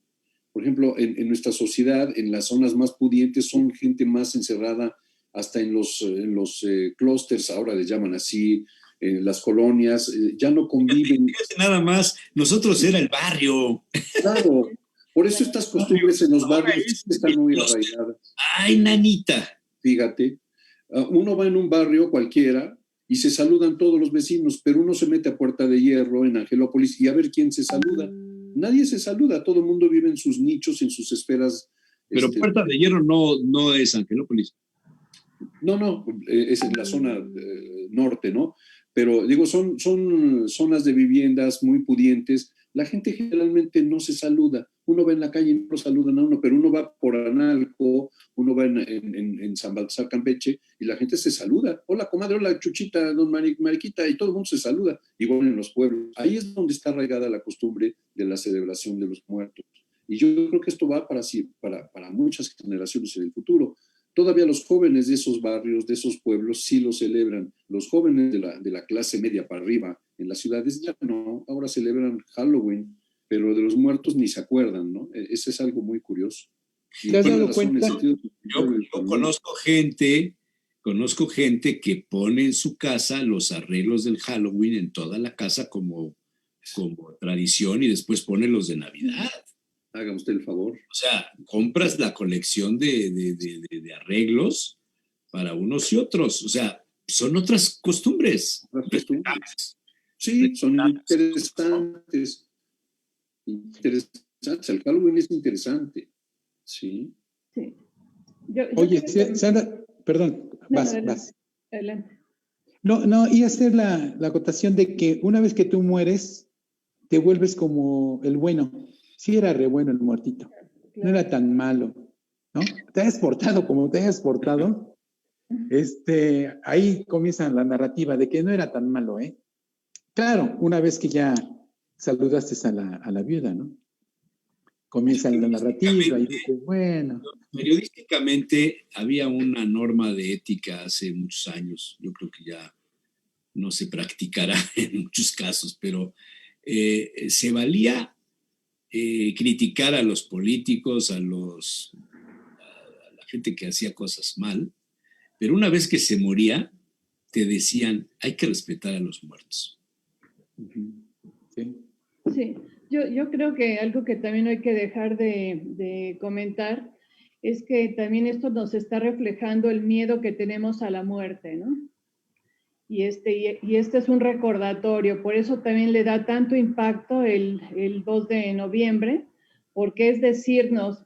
Por ejemplo, en nuestra sociedad, en las zonas más pudientes, son gente más encerrada, hasta en los clústeres, ahora les llaman así, en las colonias, ya no conviven. Nada más, nosotros era el barrio. Claro, por eso estas costumbres en los barrios están muy arraigadas. ¡Ay, nanita! Fíjate, uno va en un barrio cualquiera y se saludan todos los vecinos, pero uno se mete a Puerta de Hierro, en Angelópolis, y a ver quién se saluda. Nadie se saluda, todo el mundo vive en sus nichos, en sus esferas. Pero Puerta de Hierro no es Angelópolis. No, es en la zona norte, ¿no? Pero digo, son zonas de viviendas muy pudientes. La gente generalmente no se saluda. Uno va en la calle y no lo saludan a uno, pero uno va por Analco, uno va en San Baltasar, Campeche, y la gente se saluda. Hola, comadre, hola, Chuchita, don Mariquita, y todo el mundo se saluda, igual en los pueblos. Ahí es donde está arraigada la costumbre de la celebración de los muertos. Y yo creo que esto va para muchas generaciones en el futuro. Todavía los jóvenes de esos barrios, de esos pueblos, sí lo celebran. Los jóvenes de la clase media para arriba en las ciudades ya no, ahora celebran Halloween, pero de los muertos ni se acuerdan, ¿no? Ese es algo muy curioso. ¿Te has dado cuenta? Yo conozco gente que pone en su casa los arreglos del Halloween en toda la casa como tradición y después pone los de Navidad. Haga usted el favor. O sea, compras la colección de arreglos para unos y otros. O sea, son otras costumbres. Sí, son interesantes. El Halloween es interesante. Sí. Oye, Sandra, perdón, vas. Adelante. No, y hacer la acotación de que una vez que tú mueres, te vuelves como el bueno. Sí era re bueno el muertito, no era tan malo, ¿no? Te hayas portado como te hayas portado, ahí comienza la narrativa de que no era tan malo, ¿eh? Claro, una vez que ya saludaste a la viuda, ¿no? Comienza la narrativa y dices, bueno. Periodísticamente había una norma de ética hace muchos años, yo creo que ya no se practicará en muchos casos, pero se valía criticar a los políticos, a la gente que hacía cosas mal, pero una vez que se moría, te decían, hay que respetar a los muertos. Sí, yo creo que algo que también hay que dejar de comentar es que también esto nos está reflejando el miedo que tenemos a la muerte, ¿no? Y este es un recordatorio, por eso también le da tanto impacto el 2 de noviembre, porque es decirnos,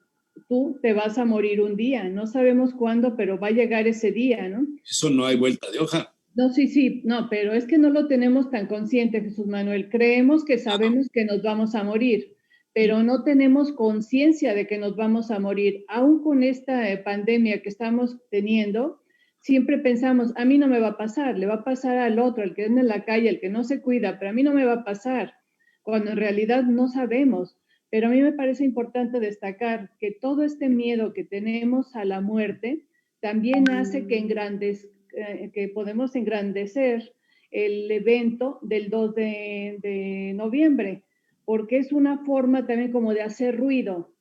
tú te vas a morir un día, no sabemos cuándo, pero va a llegar ese día, ¿no? Eso no hay vuelta de hoja. No, sí, no, pero es que no lo tenemos tan consciente, Jesús Manuel. Creemos que sabemos que nos vamos a morir, pero no tenemos conciencia de que nos vamos a morir. Aún con esta pandemia que estamos teniendo, siempre pensamos, a mí no me va a pasar, le va a pasar al otro, el que anda en la calle, el que no se cuida, pero a mí no me va a pasar, cuando en realidad no sabemos. Pero a mí me parece importante destacar que todo este miedo que tenemos a la muerte también hace que podemos engrandecer el evento del 2 de noviembre, porque es una forma también como de hacer ruido.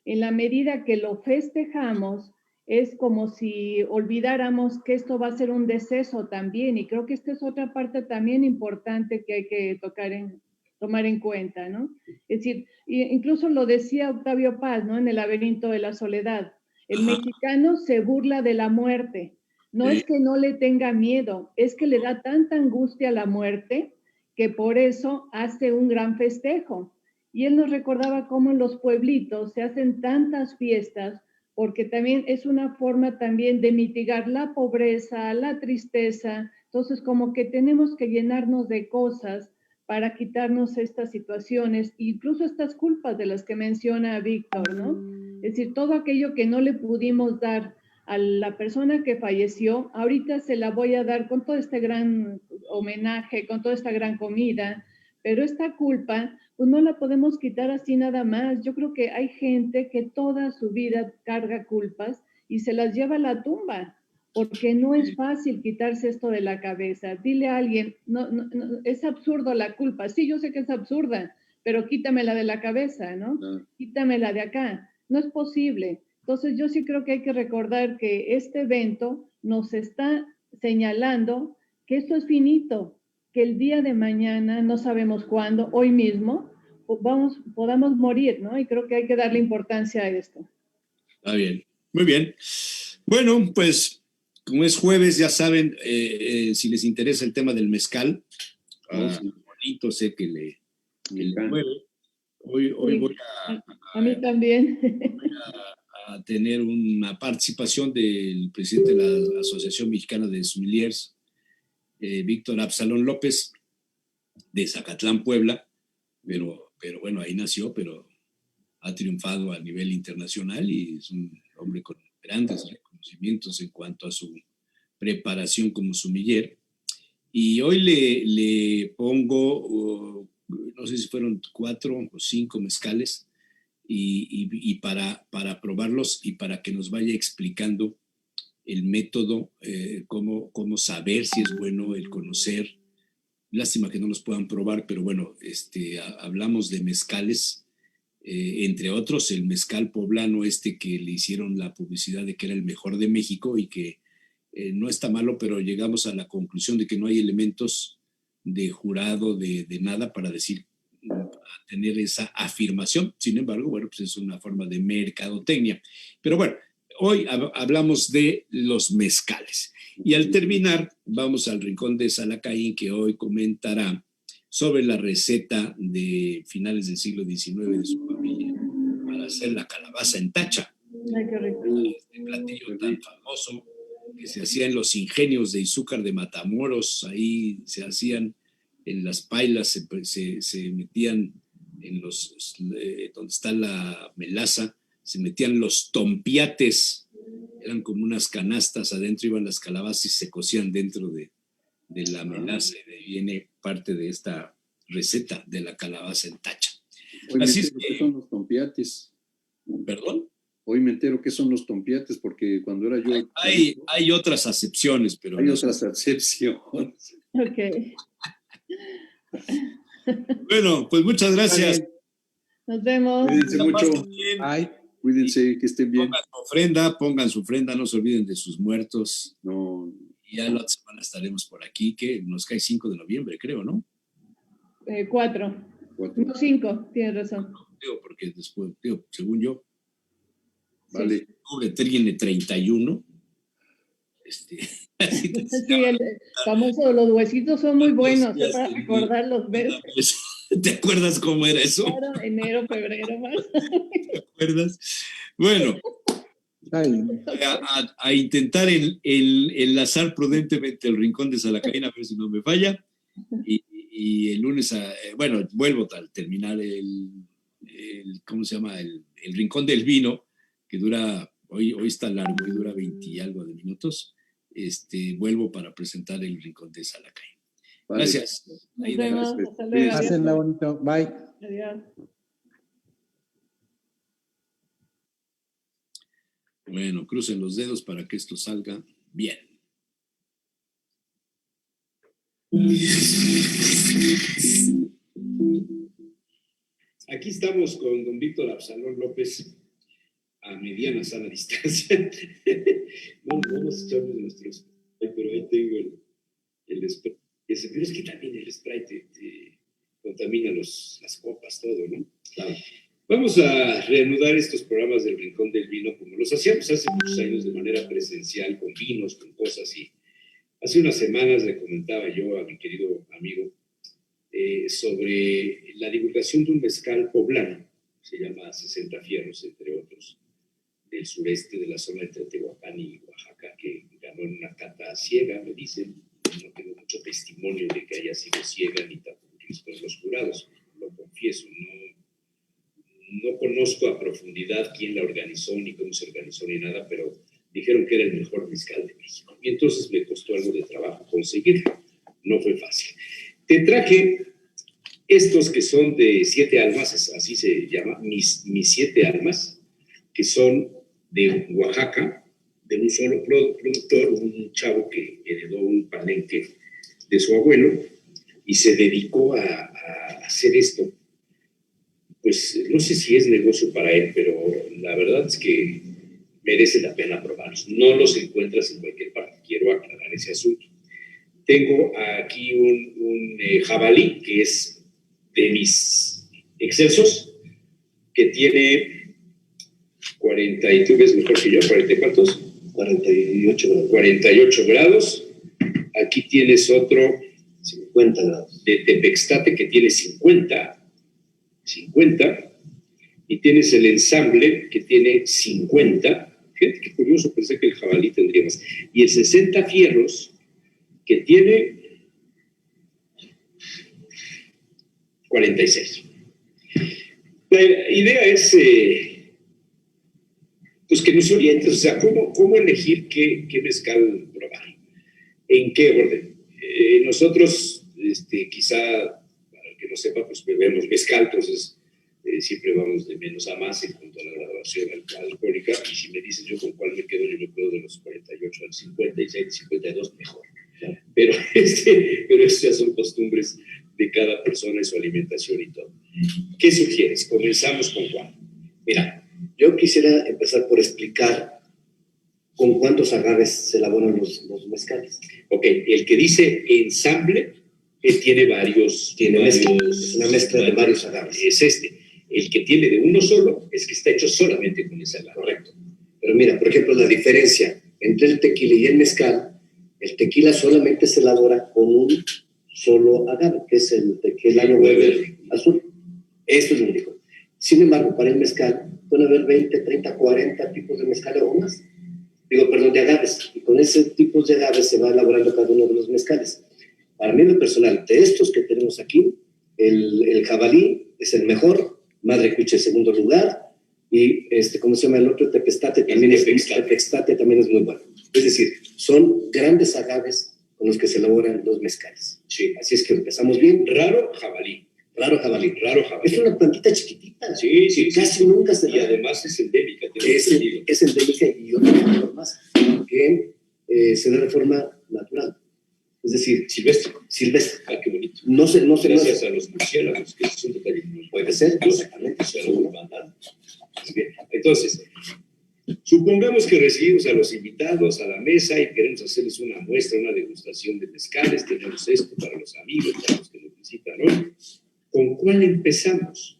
En la medida que lo festejamos, es como si olvidáramos que esto va a ser un deceso también, y creo que esta es otra parte también importante que hay que tomar en cuenta, ¿no? Es decir, incluso lo decía Octavio Paz, ¿no? En El laberinto de la soledad, el mexicano se burla de la muerte, no es que no le tenga miedo, es que le da tanta angustia a la muerte que por eso hace un gran festejo. Y él nos recordaba cómo en los pueblitos se hacen tantas fiestas, porque también es una forma también de mitigar la pobreza, la tristeza. Entonces, como que tenemos que llenarnos de cosas para quitarnos estas situaciones, incluso estas culpas de las que menciona Víctor, ¿no? Es decir, todo aquello que no le pudimos dar a la persona que falleció, ahorita se la voy a dar con todo este gran homenaje, con toda esta gran comida, Pero esta culpa, pues no la podemos quitar así nada más. Yo creo que hay gente que toda su vida carga culpas y se las lleva a la tumba, porque no es fácil quitarse esto de la cabeza. Dile a alguien, no, es absurdo la culpa. Sí, yo sé que es absurda, pero quítamela de la cabeza, ¿no? Quítamela de acá. No es posible. Entonces yo sí creo que hay que recordar que este evento nos está señalando que esto es finito, que el día de mañana, no sabemos cuándo, hoy mismo, podamos morir, ¿no? Y creo que hay que darle importancia a esto. Está bien, muy bien. Bueno, pues como es jueves, ya saben, si les interesa el tema del mezcal, sí. Bonito, sé que le mueve. Hoy sí, voy a mí también. Voy a tener una participación del presidente de la Asociación Mexicana de Sommeliers, Víctor Absalón López, de Zacatlán, Puebla, pero bueno, ahí nació, pero ha triunfado a nivel internacional y es un hombre con grandes reconocimientos en cuanto a su preparación como sommelier. Y hoy le pongo, no sé si fueron 4 o 5 mezcales, y para probarlos y para que nos vaya explicando el método, cómo saber si es bueno el conocer. Lástima que no los puedan probar, pero bueno, hablamos de mezcales, entre otros el mezcal poblano que le hicieron la publicidad de que era el mejor de México y que no está malo, pero llegamos a la conclusión de que no hay elementos de jurado, de nada para decir, para tener esa afirmación. Sin embargo, bueno, pues es una forma de mercadotecnia. Pero bueno, hoy hablamos de los mezcales. Y al terminar, vamos al rincón de Salacaín, que hoy comentará sobre la receta de finales del siglo XIX de su familia para hacer la calabaza en tacha. Ay, qué rico. Este platillo tan famoso que se hacía en los ingenios de Izúcar de Matamoros, ahí se hacían en las pailas, se metían en los, donde está la melaza, se metían los tompiates, eran como unas canastas, adentro iban las calabazas y se cocían dentro de la melaza, y de ahí viene parte de esta receta de la calabaza en tacha. Hoy así es que, ¿qué son los tompiates? ¿Perdón? Hoy me entero qué son los tompiates, porque cuando era yo... Hay otras acepciones, pero... Hay otras acepciones. Ok. Bueno, pues muchas gracias. Nos vemos. Cuídense mucho. Ay. Cuídense, que estén bien. Pongan su ofrenda, no se olviden de sus muertos. No. Y ya la otra semana estaremos por aquí, que nos cae 5 de noviembre, creo, ¿no? 4. No, 5, tienes razón. Digo, porque después, según yo. Vale. Octubre tiene 31. Sí, el famoso, los huesitos son muy buenos para recordar los meses. ¿Te acuerdas cómo era eso? Claro, enero, febrero, marzo. ¿Te acuerdas? Bueno, a intentar enlazar prudentemente el rincón de Salacaín, a ver si no me falla. Y el lunes, bueno, vuelvo al terminar ¿cómo se llama? El rincón del vino, que dura, hoy está largo y dura 20 y algo de minutos. Vuelvo para presentar el rincón de Salacaín. Vale. Gracias. Nos vemos. Hasta luego. Pásenla bonito. Bye. Adiós. Bueno, crucen los dedos para que esto salga bien. Aquí estamos con don Víctor Absalón López a mediana sana distancia. Vamos a echarnos nuestros... Pero ahí tengo el spray. Pero es que también el spray te contamina las copas, todo, ¿no? Claro. Vamos a reanudar estos programas del Rincón del Vino como los hacíamos hace muchos años de manera presencial, con vinos, con cosas. Y hace unas semanas le comentaba yo a mi querido amigo sobre la divulgación de un mezcal poblano, se llama 60 Fierros, entre otros, del sureste de la zona entre Tehuacán y Oaxaca, que ganó en una cata ciega, me dicen. No tengo mucho testimonio de que haya sido ciega ni tampoco después los jurados, lo confieso, no conozco a profundidad quién la organizó, ni cómo se organizó, ni nada, pero dijeron que era el mejor mezcal de México. Y entonces me costó algo de trabajo conseguirlo, no fue fácil. Te traje Estos que son de 7 almas, así se llama, mis 7 almas, que son de Oaxaca, de un solo productor, un chavo que heredó un palenque de su abuelo y se dedicó a hacer esto. Pues no sé si es negocio para él, pero la verdad es que merece la pena probarlos. No los encuentras en cualquier parte, quiero aclarar ese asunto. Tengo aquí un jabalí que es de mis excelsos, que tiene 40, y tú ves mejor que yo, 40 cuántos? 48 grados. 48 grados. Aquí tienes otro 50 grados. de Tepextate que tiene 50, y tienes el ensamble que tiene 50. Fíjate qué curioso, pensé que el jabalí tendría más. Y el 60 fierros que tiene 46. La idea es pues que nos orientes, o sea, cómo elegir qué mezcal probar, en qué orden. Nosotros, quizá, para el que no sepa, pues bebemos mezcal, entonces siempre vamos de menos a más en cuanto a la graduación alcohólica, y si me dices yo con cuál me quedo, yo me quedo de los 48 al 56, 52, mejor. Pero eso ya son costumbres de cada persona y su alimentación y todo. ¿Qué sugieres? Comenzamos con cuál. Mira, yo quisiera empezar por explicar con cuántos agaves se elaboran los mezcales. Ok, el que dice ensamble tiene varios. Es una mezcla de varios agaves. Es este. El que tiene de uno solo es que está hecho solamente con ese agave. Correcto. Pero mira, por ejemplo, la diferencia entre el tequila y el mezcal, el tequila solamente se elabora con un solo agave, que es el tequila verde azul. Esto es lo único. Sin embargo, para el mezcal pueden haber 20, 30, 40 tipos de mezcal o más. De agaves. Y con ese tipo de agaves se va elaborando cada uno de los mezcales. Para mí, en lo personal, de estos que tenemos aquí, el jabalí es el mejor, Madre Cuche en segundo lugar, y ¿cómo se llama el otro? Tepextate también es muy bueno. Es decir, son grandes agaves con los que se elaboran los mezcales. Sí. Así es que empezamos bien. Raro jabalí. Es una plantita chiquitita. Sí. Casi nunca se da. Y además es endémica. Es endémica y otro factor más, que se da de forma natural. Es decir, silvestre. Ah, qué bonito. No se Gracias a los murciélagos, que es un detalle muy puede ser. Exactamente. Bien. Entonces, supongamos que recibimos a los invitados a la mesa y queremos hacerles una muestra, una degustación de mezcales. Tenemos esto para los amigos, para los que nos visitan hoy. ¿Con cuál empezamos?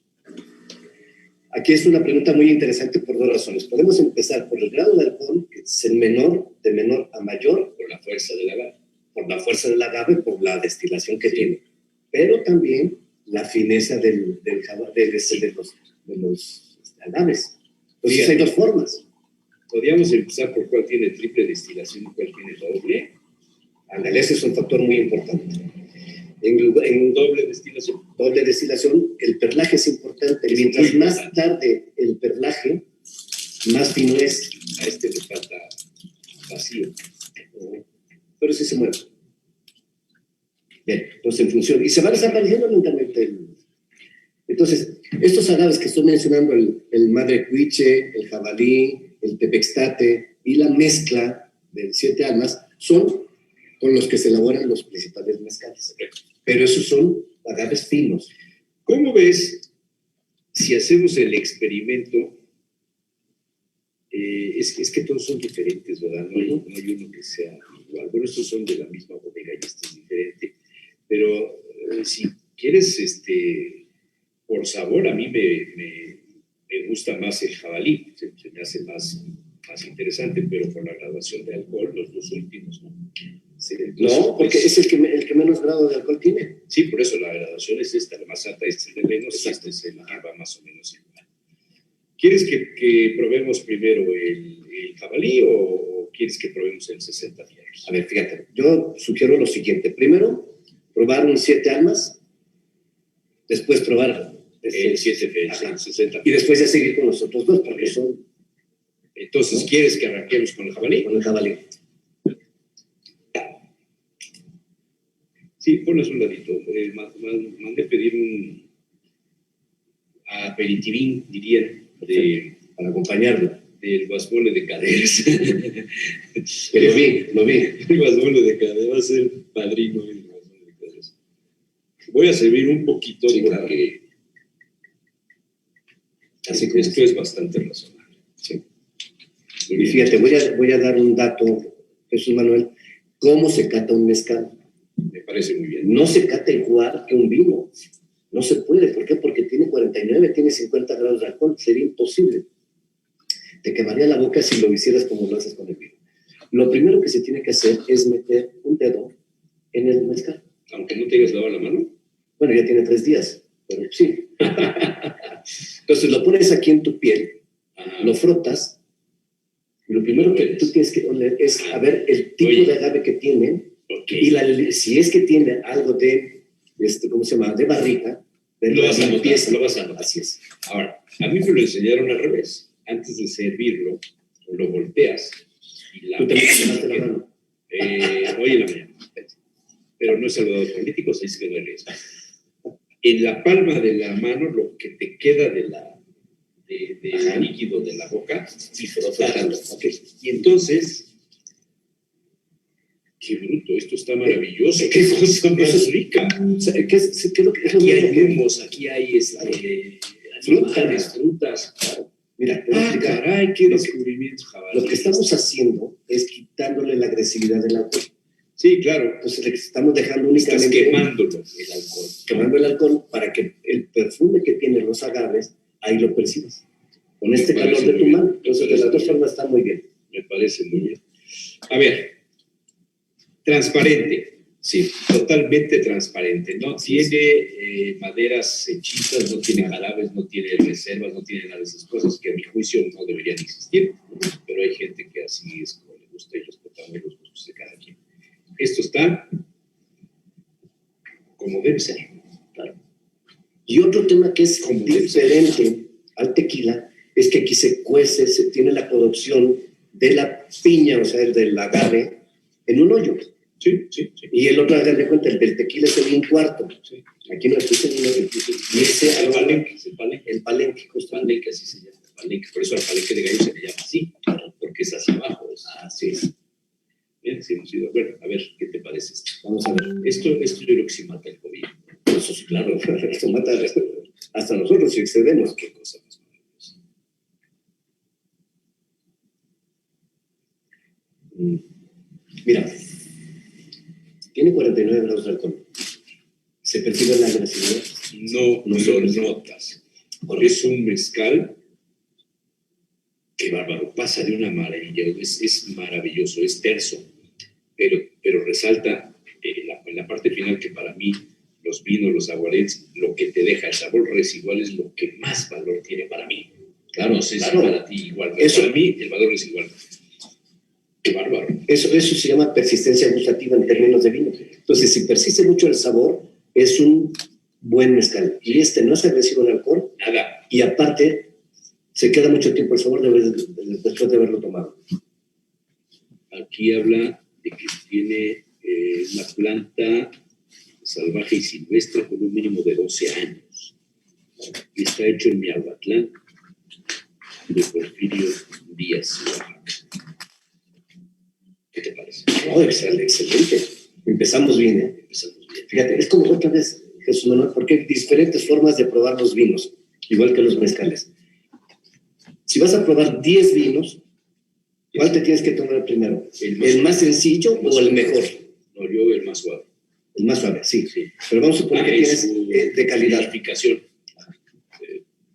Aquí es una pregunta muy interesante por dos razones. Podemos empezar por el grado de alcohol, que es el menor, de menor a mayor, Por la fuerza del agave. Por la fuerza del agave, por la destilación que tiene. Pero también la fineza de los agaves. Entonces hay dos formas. Podríamos empezar por cuál tiene triple destilación y cuál tiene doble. Ándale, ese es un factor muy importante. En doble destilación, el perlaje es importante. Mientras más tarde el perlaje, más fino es. A este le falta vacío. Pero sí se mueve. Bien, entonces en función. Y se va desapareciendo lentamente. Entonces, estos agaves que estoy mencionando, el Madre Cuiche, el jabalí, el Tepextate y la mezcla del 7 almas, son con los que se elaboran los principales mezcales. Pero esos son agaves finos. ¿Cómo ves si hacemos el experimento? Es que todos son diferentes, ¿verdad? No hay uno que sea igual. Bueno, estos son de la misma bodega y este es diferente. Pero si quieres, por sabor, a mí me gusta más el jabalí. Se me hace más interesante, pero por la graduación de alcohol, los dos últimos, ¿no? Sí, no, porque es el que menos grado de alcohol tiene. Sí, por eso la graduación es esta, la más alta, este es el de menos, y este es el que va más o menos igual. ¿Quieres que probemos primero el jabalí o quieres que probemos el 60 fierros? A ver, fíjate, yo sugiero lo siguiente. Primero, probar un 7 almas, después probar el 60 fierros. Y después ya seguir con los otros dos, porque son... Entonces, ¿quieres que arranquemos con el jabalí? Con el jabalí. Sí, ponles un ladito. Mandé pedir un aperitivín, dirían, para acompañarlo. del guasmole de caderas. Lo vi. El guasmole de caderas va a ser padrino del guasmole de caderas. Voy a servir un poquito Sí, porque así que esto es bastante razonable. Sí. Y fíjate, voy a dar un dato, Jesús Manuel. ¿Cómo se cata un mezcal? Me parece muy bien. No se cata igual que un vino. No se puede. ¿Por qué? Porque tiene 49, tiene 50 grados de alcohol. Sería imposible. Te quemaría la boca si lo hicieras como lo haces con el vino. Lo primero que se tiene que hacer es meter un dedo en el mezcal. Aunque no te hayas lavado la mano. Bueno, ya tiene 3 días, pero sí. Entonces lo pones aquí en tu piel, lo frotas, y lo primero que tú tienes que oler es a ver el tipo de agave que tiene, y si es que tiene algo de, ¿cómo se llama?, de barrica, Lo vas a notar. Así es. Ahora, a mí me lo enseñaron al revés. Antes de servirlo, lo volteas y la... Tú te lavaste la mano. Hoy en la mañana. Pero no he saludado políticos, ahí se quedó el riesgo. En la palma de la mano, lo que te queda del líquido de la boca, y frotando. Okay. Y entonces, qué bruto, esto está maravilloso, qué cosa más rica. ¿Qué es lo que Aquí hay humos, aquí hay frutas. Mira, Caray, qué descubrimiento, jabalí. Lo que estamos haciendo es quitándole la agresividad del alcohol. Sí, claro. Entonces le estamos dejando únicamente... Estás quemándolo, el alcohol. Quemando el alcohol para que el perfume que tienen los agaves, ahí lo percibas. Con este calor de tu mano. Entonces, de las dos formas está muy bien. Me parece muy bien. A ver, transparente. Sí, totalmente transparente. No tiene maderas hechizas, no tiene jarabes, no tiene reservas, no tiene nada de esas cosas que a mi juicio no deberían existir. Pero hay gente que así es como le gusta y respetamos los gustos de cada quien. Esto está como debe ser. Claro. Y otro tema que es diferente al tequila es que aquí se cuece, se tiene la producción de la piña, o sea, del agave, en un hoyo. Sí. Y el otro, hagan de cuenta, el del tequila es en un cuarto. Sí. Aquí no es en un hoyo. Y ese el palenque, palenque, así se llama. Palenque. Por eso al palenque de gallo se le llama así, porque es hacia abajo. Así es. Bien, sí, hemos ido. Bueno, a ver, ¿qué te parece esto? Vamos a ver. Esto yo creo que sí mata el COVID. Eso sí, claro. Esto mata hasta nosotros si excedemos. Qué cosa más maravillosa. Mira, tiene 49 grados de alcohol. ¿Se percibe la agresividad? No lo notas. Es un mezcal que bárbaro, pasa de una maravilla, es maravilloso, es terso, pero resalta en la parte final que para mí los vinos, los aguardientes, lo que te deja el sabor residual es lo que más valor tiene para mí. Claro, no sé si para ti igual, pero para mí el valor es igual. Qué bárbaro. Eso se llama persistencia gustativa en términos de vino. Entonces, si persiste mucho el sabor, es un buen mezcal. Y no es agresivo en alcohol. Nada. Y aparte, se queda mucho tiempo el sabor después de haberlo tomado. Aquí habla de que tiene una planta salvaje y silvestre con un mínimo de 12 años. Y está hecho en Miahuatlán de Porfirio Díaz, Oaxaca. ¿Qué te parece? Oh, excelente. Empezamos bien, Fíjate, es como otra vez, Jesús Manuel, porque hay diferentes formas de probar los vinos, igual que los mezcales. Si vas a probar 10 vinos, ¿cuál te tienes que tomar primero? ¿El más sencillo o el mejor? No, yo el más suave. El más suave, sí. Pero vamos a suponer que tienes de calidad. Clasificación.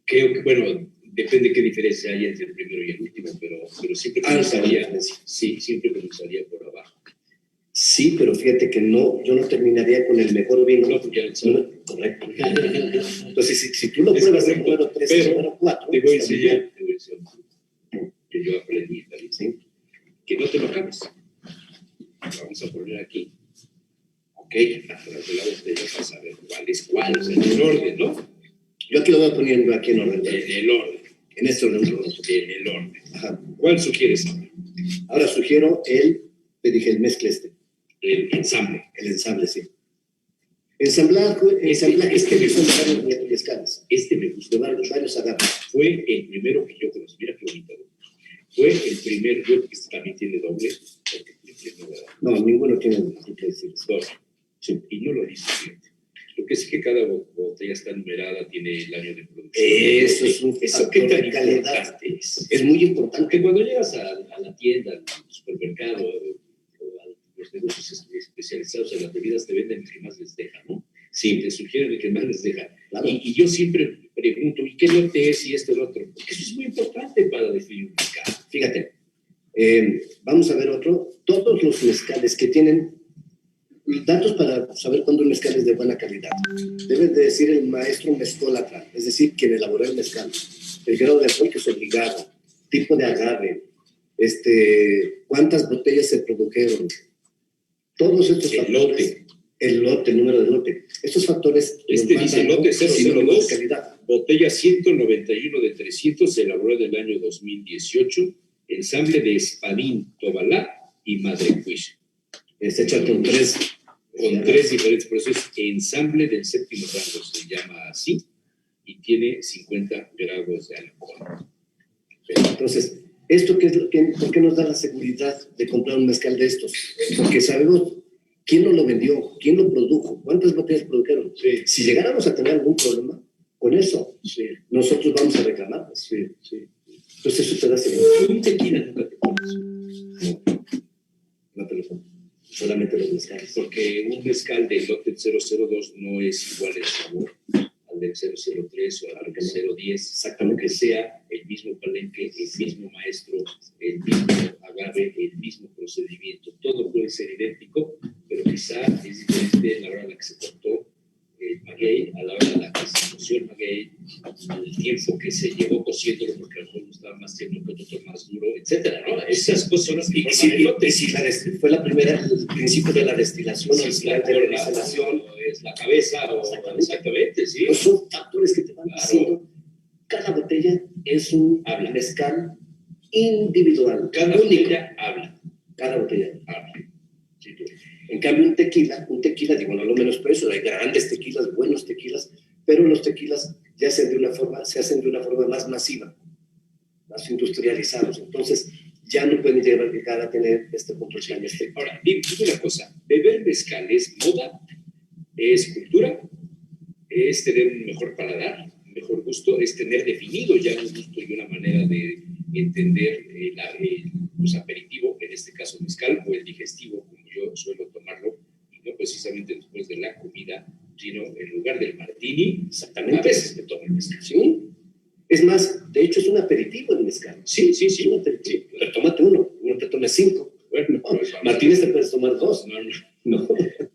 Creo que, bueno, depende qué diferencia hay entre el primero y el último, pero siempre comenzaría por abajo. Sí, pero fíjate que no, yo no terminaría con el mejor vino. No, porque correcto. Entonces, si tú lo pruebas el número 3 y el número 4... Te voy a enseñar que yo aprendí también, ¿sí? Que no te lo acabes. Vamos a poner aquí. Ok, atrás de la botella vas a ver cuál es cuál, o sea, en el orden, ¿no? Yo aquí lo voy a poner aquí en orden. En el orden. En este orden. En el orden. Ajá. ¿Cuál sugieres? Ahora sugiero te dije el mezcle El ensamble. El ensamble, sí. Ensamblaje es Este que son varios mezcales. me gustó. Varios agaves. Fue el primero que yo conocí. Mira qué bonito. Fue el primer, yo que también tiene doble, porque No, ninguno tiene que decir. dos. Sí, y no lo dice, fíjate. Lo que es que cada botella está numerada, tiene el año de producción. Eso es un Eso qué factor tan de calidad. importante es. Es muy importante. Porque cuando llegas a la tienda, al supermercado, o a los negocios especializados en las bebidas, te venden el que más les deja, ¿no? Sí, te sugieren el que más les deja. Claro. Y yo siempre pregunto, ¿y qué lote es y esto y lo otro? Porque eso es muy importante para definir un mercado. Fíjate, vamos a ver otro. Todos los mezcales que tienen datos para saber cuándo un mezcal es de buena calidad. Debe de decir el maestro mezcólatra, es decir, quien elaboró el mezcal. El grado de alcohol que es obligado, tipo de agave, cuántas botellas se produjeron. Todos estos factores. El lote, el número de lote. Estos factores. Dice lote 002, de calidad. botella 191 de 300, se elaboró en el año 2018, ensamble de Espadín, Tobalá y Madrecuich. Está hecho con tres Diferentes procesos. Ensamble del séptimo rango se llama así y tiene 50 grados de alcohol. Entonces, ¿esto qué es por qué nos da la seguridad de comprar un mezcal de estos? Porque sabemos quién nos lo vendió, quién lo produjo, cuántas botellas produjeron. Sí. Si llegáramos a tener algún problema con eso, Sí. nosotros vamos a reclamar. Sí. Entonces, eso te da seguridad. Un tequila nunca te pones. No te lo pongo. Solamente los mezcales. Porque un mezcal del lote 002 no es igual en sabor al del 003 o al del 010. Exactamente, que sea el mismo palenque, el mismo maestro, el mismo agave, el mismo procedimiento. Todo puede ser idéntico, pero quizá es diferente a la hora en la que se cortó el maguey, a la hora en la que se coció el maguey, el tiempo que se llevó cociéndolo, porque a lo mejor estaba más tierno que otro más duro, etcétera, ¿no? Esas cosas son las que forman el lote. Fue la primera, el principio de la destilación, Si es la destilación, o es la cabeza, o exactamente, sí. Pues son factores que te van Claro. diciendo. Cada botella es un mezcal individual. Cada botella habla. Cada botella Habla. Sí, tú. En cambio, un tequila, digo, no lo menos por eso, hay grandes tequilas, buenos tequilas, pero los tequilas se hacen de una forma más masiva, más industrializados. Entonces, ya no pueden llegar a tener este control. Ahora, dime una cosa, beber mezcal es moda, es cultura, es tener un mejor paladar, un mejor gusto, es tener definido ya un gusto y una manera de entender los aperitivos, en este caso mezcal, o el digestivo, como yo suelo tomarlo, y no precisamente después de la comida, sino en lugar del martini, Exactamente. a veces me tomo el mezcal. ¿Sí? Es más, de hecho es un aperitivo el mezcal. Sí. Un aperitivo. Pero tómate uno, no te tomes 5. Bueno, Martínez te puedes tomar 2. No.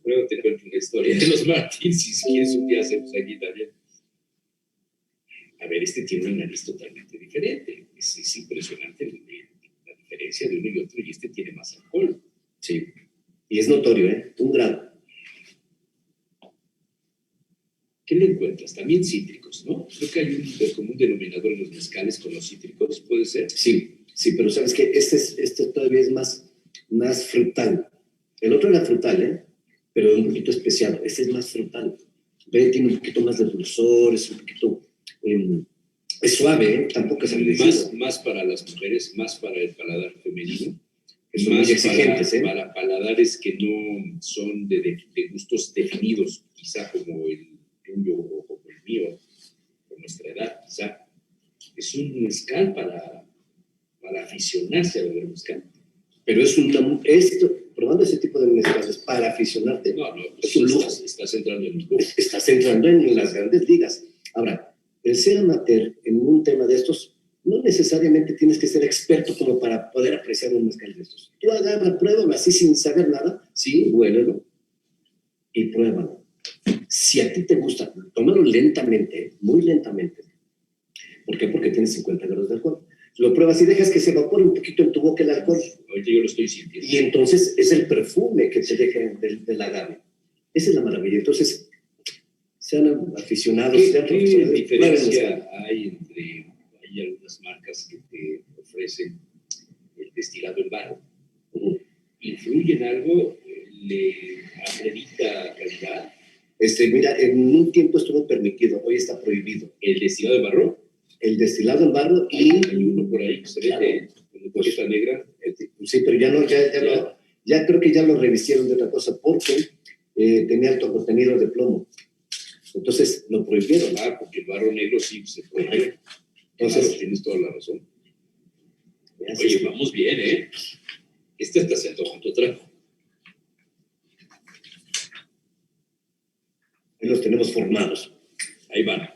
Luego te cuento una historia de los Martins, si quieres un día hacemos aquí también. A ver, tiene una nariz totalmente diferente. Es impresionante la diferencia de uno y otro, y tiene más alcohol. Sí. Y es notorio, ¿eh? 1 grado. ¿Qué le encuentras? También cítricos, ¿no? Creo que hay un común denominador en los mezcales con los cítricos, ¿puede ser? Sí, pero sabes que este todavía es más frutal. El otro era frutal, ¿eh? Pero un poquito especial. Este es más frutal. Tiene un poquito más de dulzor, es un poquito... es suave, ¿eh? Tampoco es agresivo. Más para las mujeres, más para el paladar femenino. Son muy exigentes, para paladares que no son de gustos definidos, quizá como el tuyo o como el mío, por nuestra edad, quizá. Es un mezcal para aficionarse a beber mezcal. Pero probando ese tipo de mezcales para aficionarte. No, es un lujo. Estás entrando en un lujo. Estás entrando en las grandes ligas. Ahora, el ser amateur en un tema de estos, no necesariamente tienes que ser experto como para poder apreciar un mezcal de estos. Tú agarra, pruébalo así sin saber nada, sí, huélelo y pruébalo. Si a ti te gusta, tómalo lentamente, muy lentamente. ¿Por qué? Porque tiene 50 grados de alcohol. Lo pruebas y dejas que se evapore un poquito en tu boca el alcohol. Ahorita yo lo estoy sintiendo. Y entonces es el perfume que te deja del agave. Esa es la maravilla. Entonces, sean aficionados. ¿Qué diferencia hay hay algunas marcas que te ofrecen el destilado en barro? ¿Influye en algo? ¿Le acredita calidad? Mira, en un tiempo estuvo permitido, hoy está prohibido. ¿El destilado de barro? El destilado en barro y... Hay uno por ahí que se ve con cosita negra. Sí, pero ya creo que ya lo revistieron de otra cosa porque tenía alto contenido de plomo. Entonces lo prohibieron. Porque el barro negro sí se prohibió. Entonces tienes toda la razón. Oye, vamos bien, ¿eh? Hasta se antoja tu trago. Ahí los tenemos formados. Ahí van.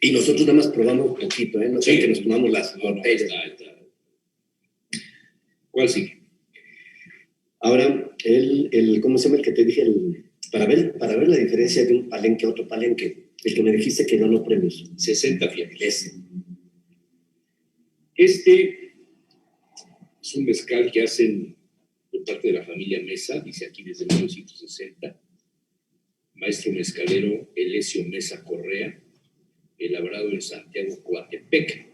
Y nosotros nada más probamos un poquito, ¿eh? No sé, que nos tomamos las botellas. Está. ¿Cuál sigue? Ahora, ¿cómo se llama el que te dije? Para ver la diferencia de un palenque a otro palenque, el que me dijiste que ganó premios. 60 fierros. Ese. Este es un mezcal que hacen por parte de la familia Mesa, dice aquí desde 1960. Maestro mezcalero Elesio Mesa Correa, elaborado en Santiago Coatepec,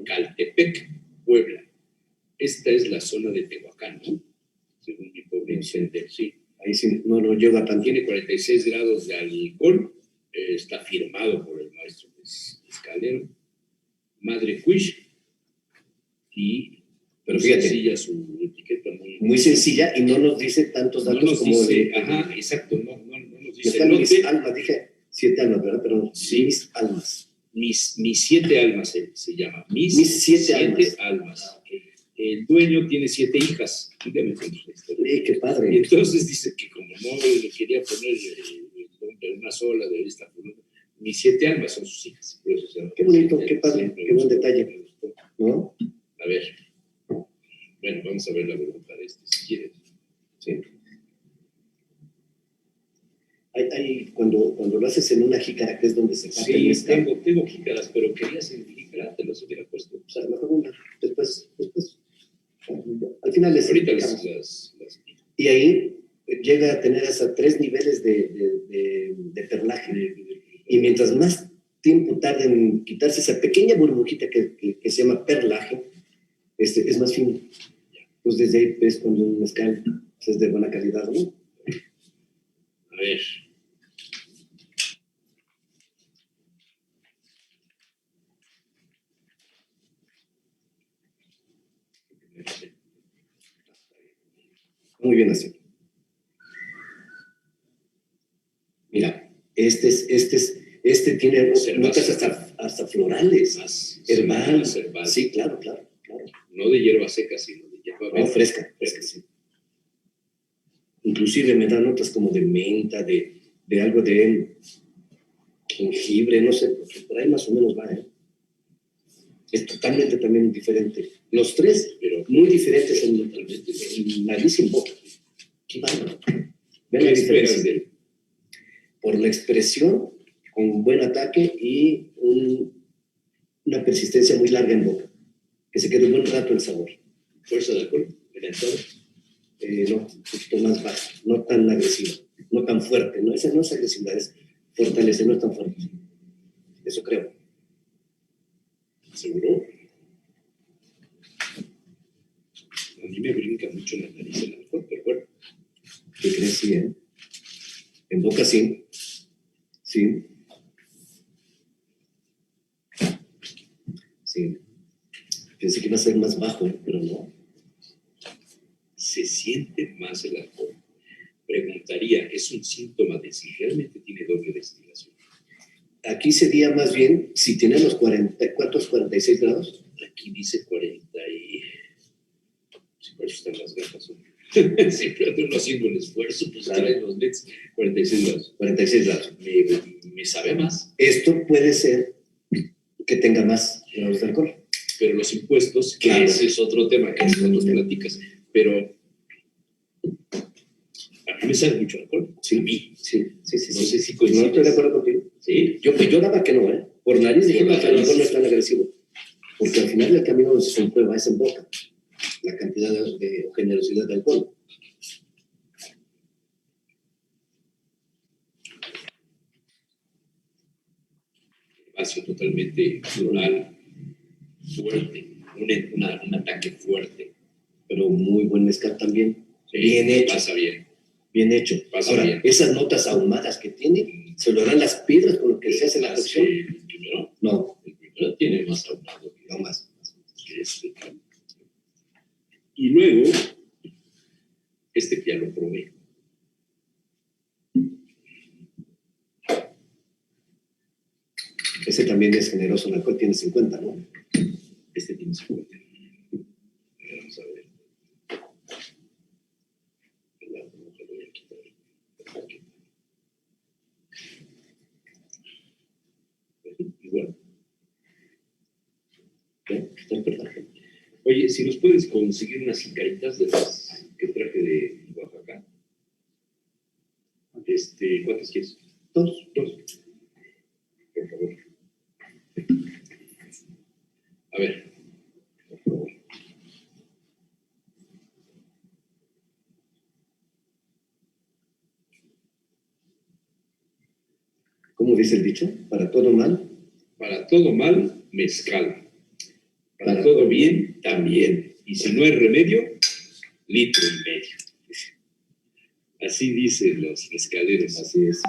Caltepec, Puebla. Esta es la zona de Tehuacán, ¿no? Según mi pobre entender, sí. Ahí sí, no lleva tan... Tiene 46 grados de alcohol, está firmado por el maestro mezcalero, Madre Cuish, pero fíjate, sencilla su etiqueta. Muy sencilla y no nos dice tantos datos no nos como... Dice, ajá, exacto, no nos dice. Están mis almas, dije 7 almas, ¿verdad? Pero sí, mis almas. Mis 7 almas se llama. Mis 7 almas. El dueño tiene 7 hijas. Qué padre. Y entonces dice que como no le quería poner el nombre a una sola de esta, mis 7 almas son sus hijas. Por eso qué bonito, qué padre, qué buen detalle. ¿No? A ver. Bueno, vamos a ver la voluntad de este, si quieres. Sí. Cuando lo haces en una jícara, que es donde se parte el mezcal. Tengo jícaras, pero querías en jícara, te los hubiera puesto. O sea, a lo mejor una, después. Al final ahorita las... Y ahí llega a tener hasta 3 niveles de perlaje. Y mientras más tiempo tarda en quitarse esa pequeña burbujita que se llama perlaje, es más fino. Pues desde ahí ves cuando un mezcal es de buena calidad, ¿no? A ver. Muy bien así. Mira, este tiene notas hasta florales. Herbal. Sí, claro. No de hierba seca, sino de hierba verde. Fresca, sí. Inclusive me da notas como de menta, de algo de jengibre, no sé, por ahí más o menos va, ¿eh? Es totalmente también diferente. Los 3, pero muy diferentes en nariz y en boca. Qué bárbaro. Vean la diferencia de él. Por la expresión, con buen ataque y una persistencia muy larga en boca. Que se quede un buen rato el sabor. ¿Fuerza de alcohol? ¿En el todo? No, un poquito más baja, no tan agresiva, no tan fuerte, ¿no? Esa no es agresividad, es fortaleza, no es tan fuerte. Eso creo. ¿Seguro? A mí me brinca mucho en la nariz el alcohol, pero bueno. ¿Qué crees? Sí, ¿eh? En boca sí. Sí. Sí. Pensé que iba a ser más bajo, pero no. Se siente más el alcohol. Preguntaría, ¿es un síntoma de si realmente tiene doble destilación? Aquí sería más bien, si tiene los 46 grados. Aquí dice 40 y... Sí, por eso están las gafas. Siempre ando haciendo el esfuerzo, pues traen los LEDs 46 grados. 46 grados. Me sabe más. Esto puede ser que tenga más grados de alcohol. Pero los impuestos, que claro, ese es otro tema que nosotros platicas, pero a mí me sale mucho alcohol. Sí. No sé si coincides. No estoy de acuerdo contigo. Sí. Yo daba que no, ¿eh? Por nariz dije que el alcohol no es tan agresivo. Porque al final el camino donde se comprueba es en boca. La cantidad de generosidad de alcohol. Espacio totalmente floral, fuerte, un ataque fuerte. Pero muy buen mezcal también. Sí, bien hecho. Pasa bien. Bien hecho. Pasa Ahora, bien. esas notas ahumadas que tiene, ¿se lo dan las piedras con lo que se hace la cocción? El primero, No, el primero tiene más ahumado no más. que este. Y luego, este que ya lo probé. Ese también es generoso, en alcohol tiene 50, ¿no? Este tiene 50. Vamos a ver. La burbuja lo voy a quitar. Igual. Está importante. Oye, si nos puedes conseguir unas jicaritas de las que traje de Oaxaca. ¿Cuántas quieres? Todos. Por favor. A ver, por favor. ¿Cómo dice el dicho? Para todo mal. Para todo mal, mezcal. Para todo bien, también. Y si no hay remedio, litro y medio. Así dicen los mezcaleros. Así es.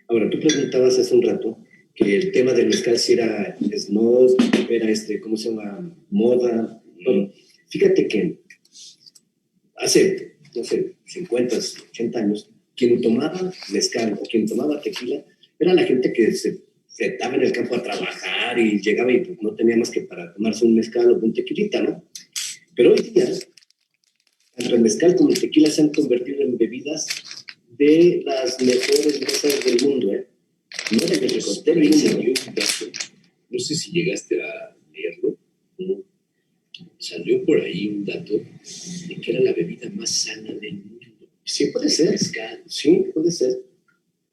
Ahora, tú preguntabas hace un rato que el tema del mezcal si era snob, era ¿cómo se llama? Moda. Bueno, fíjate que hace, no sé, 50, 80 años, quien tomaba mezcal o quien tomaba tequila era la gente que se estaba en el campo a trabajar y llegaba y pues, no tenía más que para tomarse un mezcal o un tequilita, ¿no? Pero hoy día, tanto el mezcal como el tequila se han convertido en bebidas de las mejores mesas del mundo, ¿eh? No de México, del Ahí mundo. salió un dato, no sé si llegaste a leerlo, salió por ahí un dato de que era la bebida más sana del mundo. Sí, puede ser. Mezcal. Sí, puede ser.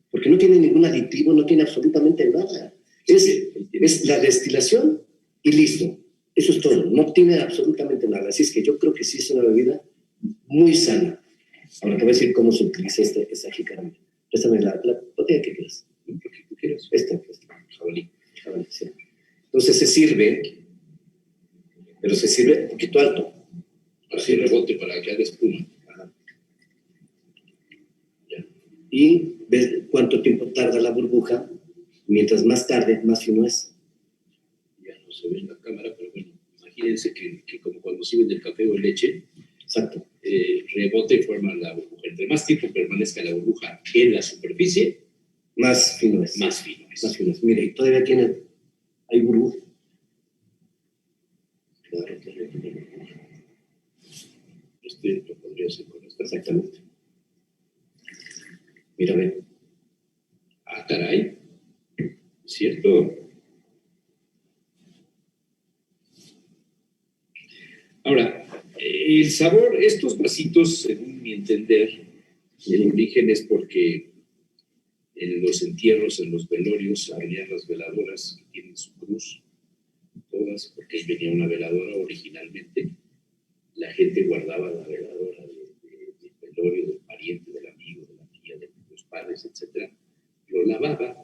Porque no tiene ningún aditivo, no tiene absolutamente nada. Es la destilación y listo. Eso es todo. No tiene absolutamente nada. Así es que yo creo que sí es una bebida muy sana. Ahora te voy a decir cómo se utiliza esta jícara. Préstame la botella que quieras. Lo que tú quieras. Esta. Jabalí. Sí. Entonces se sirve, pero se sirve un poquito alto. Así rebote para que haga espuma. Ajá. Ya. Y ves cuánto tiempo tarda la burbuja. Mientras más tarde, más fino es. Ya no se ve en la cámara, pero bueno, imagínense que como cuando sirven del café o leche, Exacto. rebote y forma la burbuja. Entre más tiempo permanezca la burbuja en la superficie, Más fino es. más fino es. Más fino es. Mire, y todavía hay burbuja. Claro, tiene burbuja. Lo podría hacer con esta. Exactamente. Mira, ve. Ah, caray. ¿Cierto? Ahora, el sabor, estos vasitos, según mi entender, el origen es porque en los entierros, en los velorios, había las veladoras que tienen su cruz, todas, porque ahí venía una veladora originalmente. La gente guardaba la veladora del velorio, del pariente, del amigo, de la tía, de los padres, etc. Lo lavaba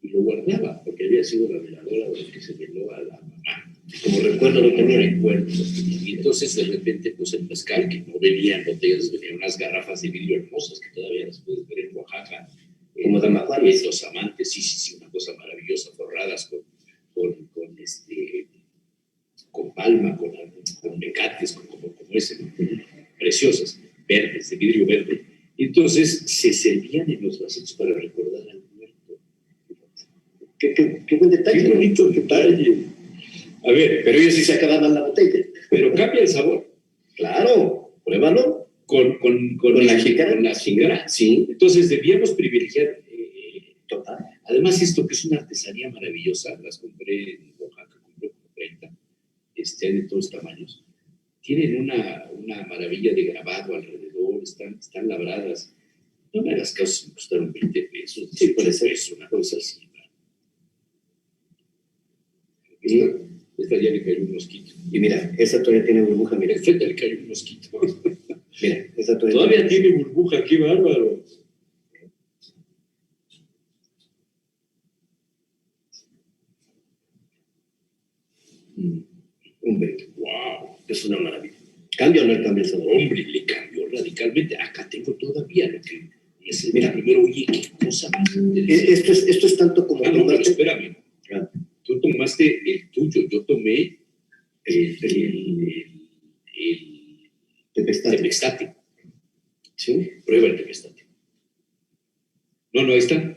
y lo guardaba, porque había sido la veladora de la que se veló a la mamá. Como recuerdo lo tenía. Recuerdo. Y entonces, de repente, pues el mezcal, que no venía en botellas, venían unas garrafas de vidrio hermosas, que todavía las puedes ver en Oaxaca. Como de Majuárez. Los amantes, sí, una cosa maravillosa, forradas con palma, con mecates, como ese, ¿no? Preciosas, verdes, de vidrio verde. Entonces se servían en los vasitos para recordar al muerto. Qué buen detalle. Qué bonito detalle. A ver, Pero ellos sí se acababan la botella. pero cambia el sabor. Claro, pruébalo. Con la jícara. Con la jícara. Sí, Entonces debíamos privilegiar. total. Además, esto que es una artesanía maravillosa, las compré en Oaxaca, compré como 30, de todos tamaños. Tienen una maravilla de grabado alrededor, están labradas. No me hagas caso, me costaron 20 pesos. Sí, puede ser. Es una cosa así. Esta ya le cayó un mosquito. Y mira, esa todavía tiene burbuja, mira. Esta ya le cayó un mosquito. Mira, esa Todavía tiene burbuja, qué bárbaro. Hombre, Wow, es una maravilla. ¿Cambia o no cambia el sabor? hombre, le cambió radicalmente. Acá tengo todavía lo que es. Mira, primero, oye, qué cosa más Esto es tanto como... no, pero espérame. Tú tomaste el tuyo, yo tomé el Tepextate. ¿Sí? Prueba el Tepextate. No, ahí está.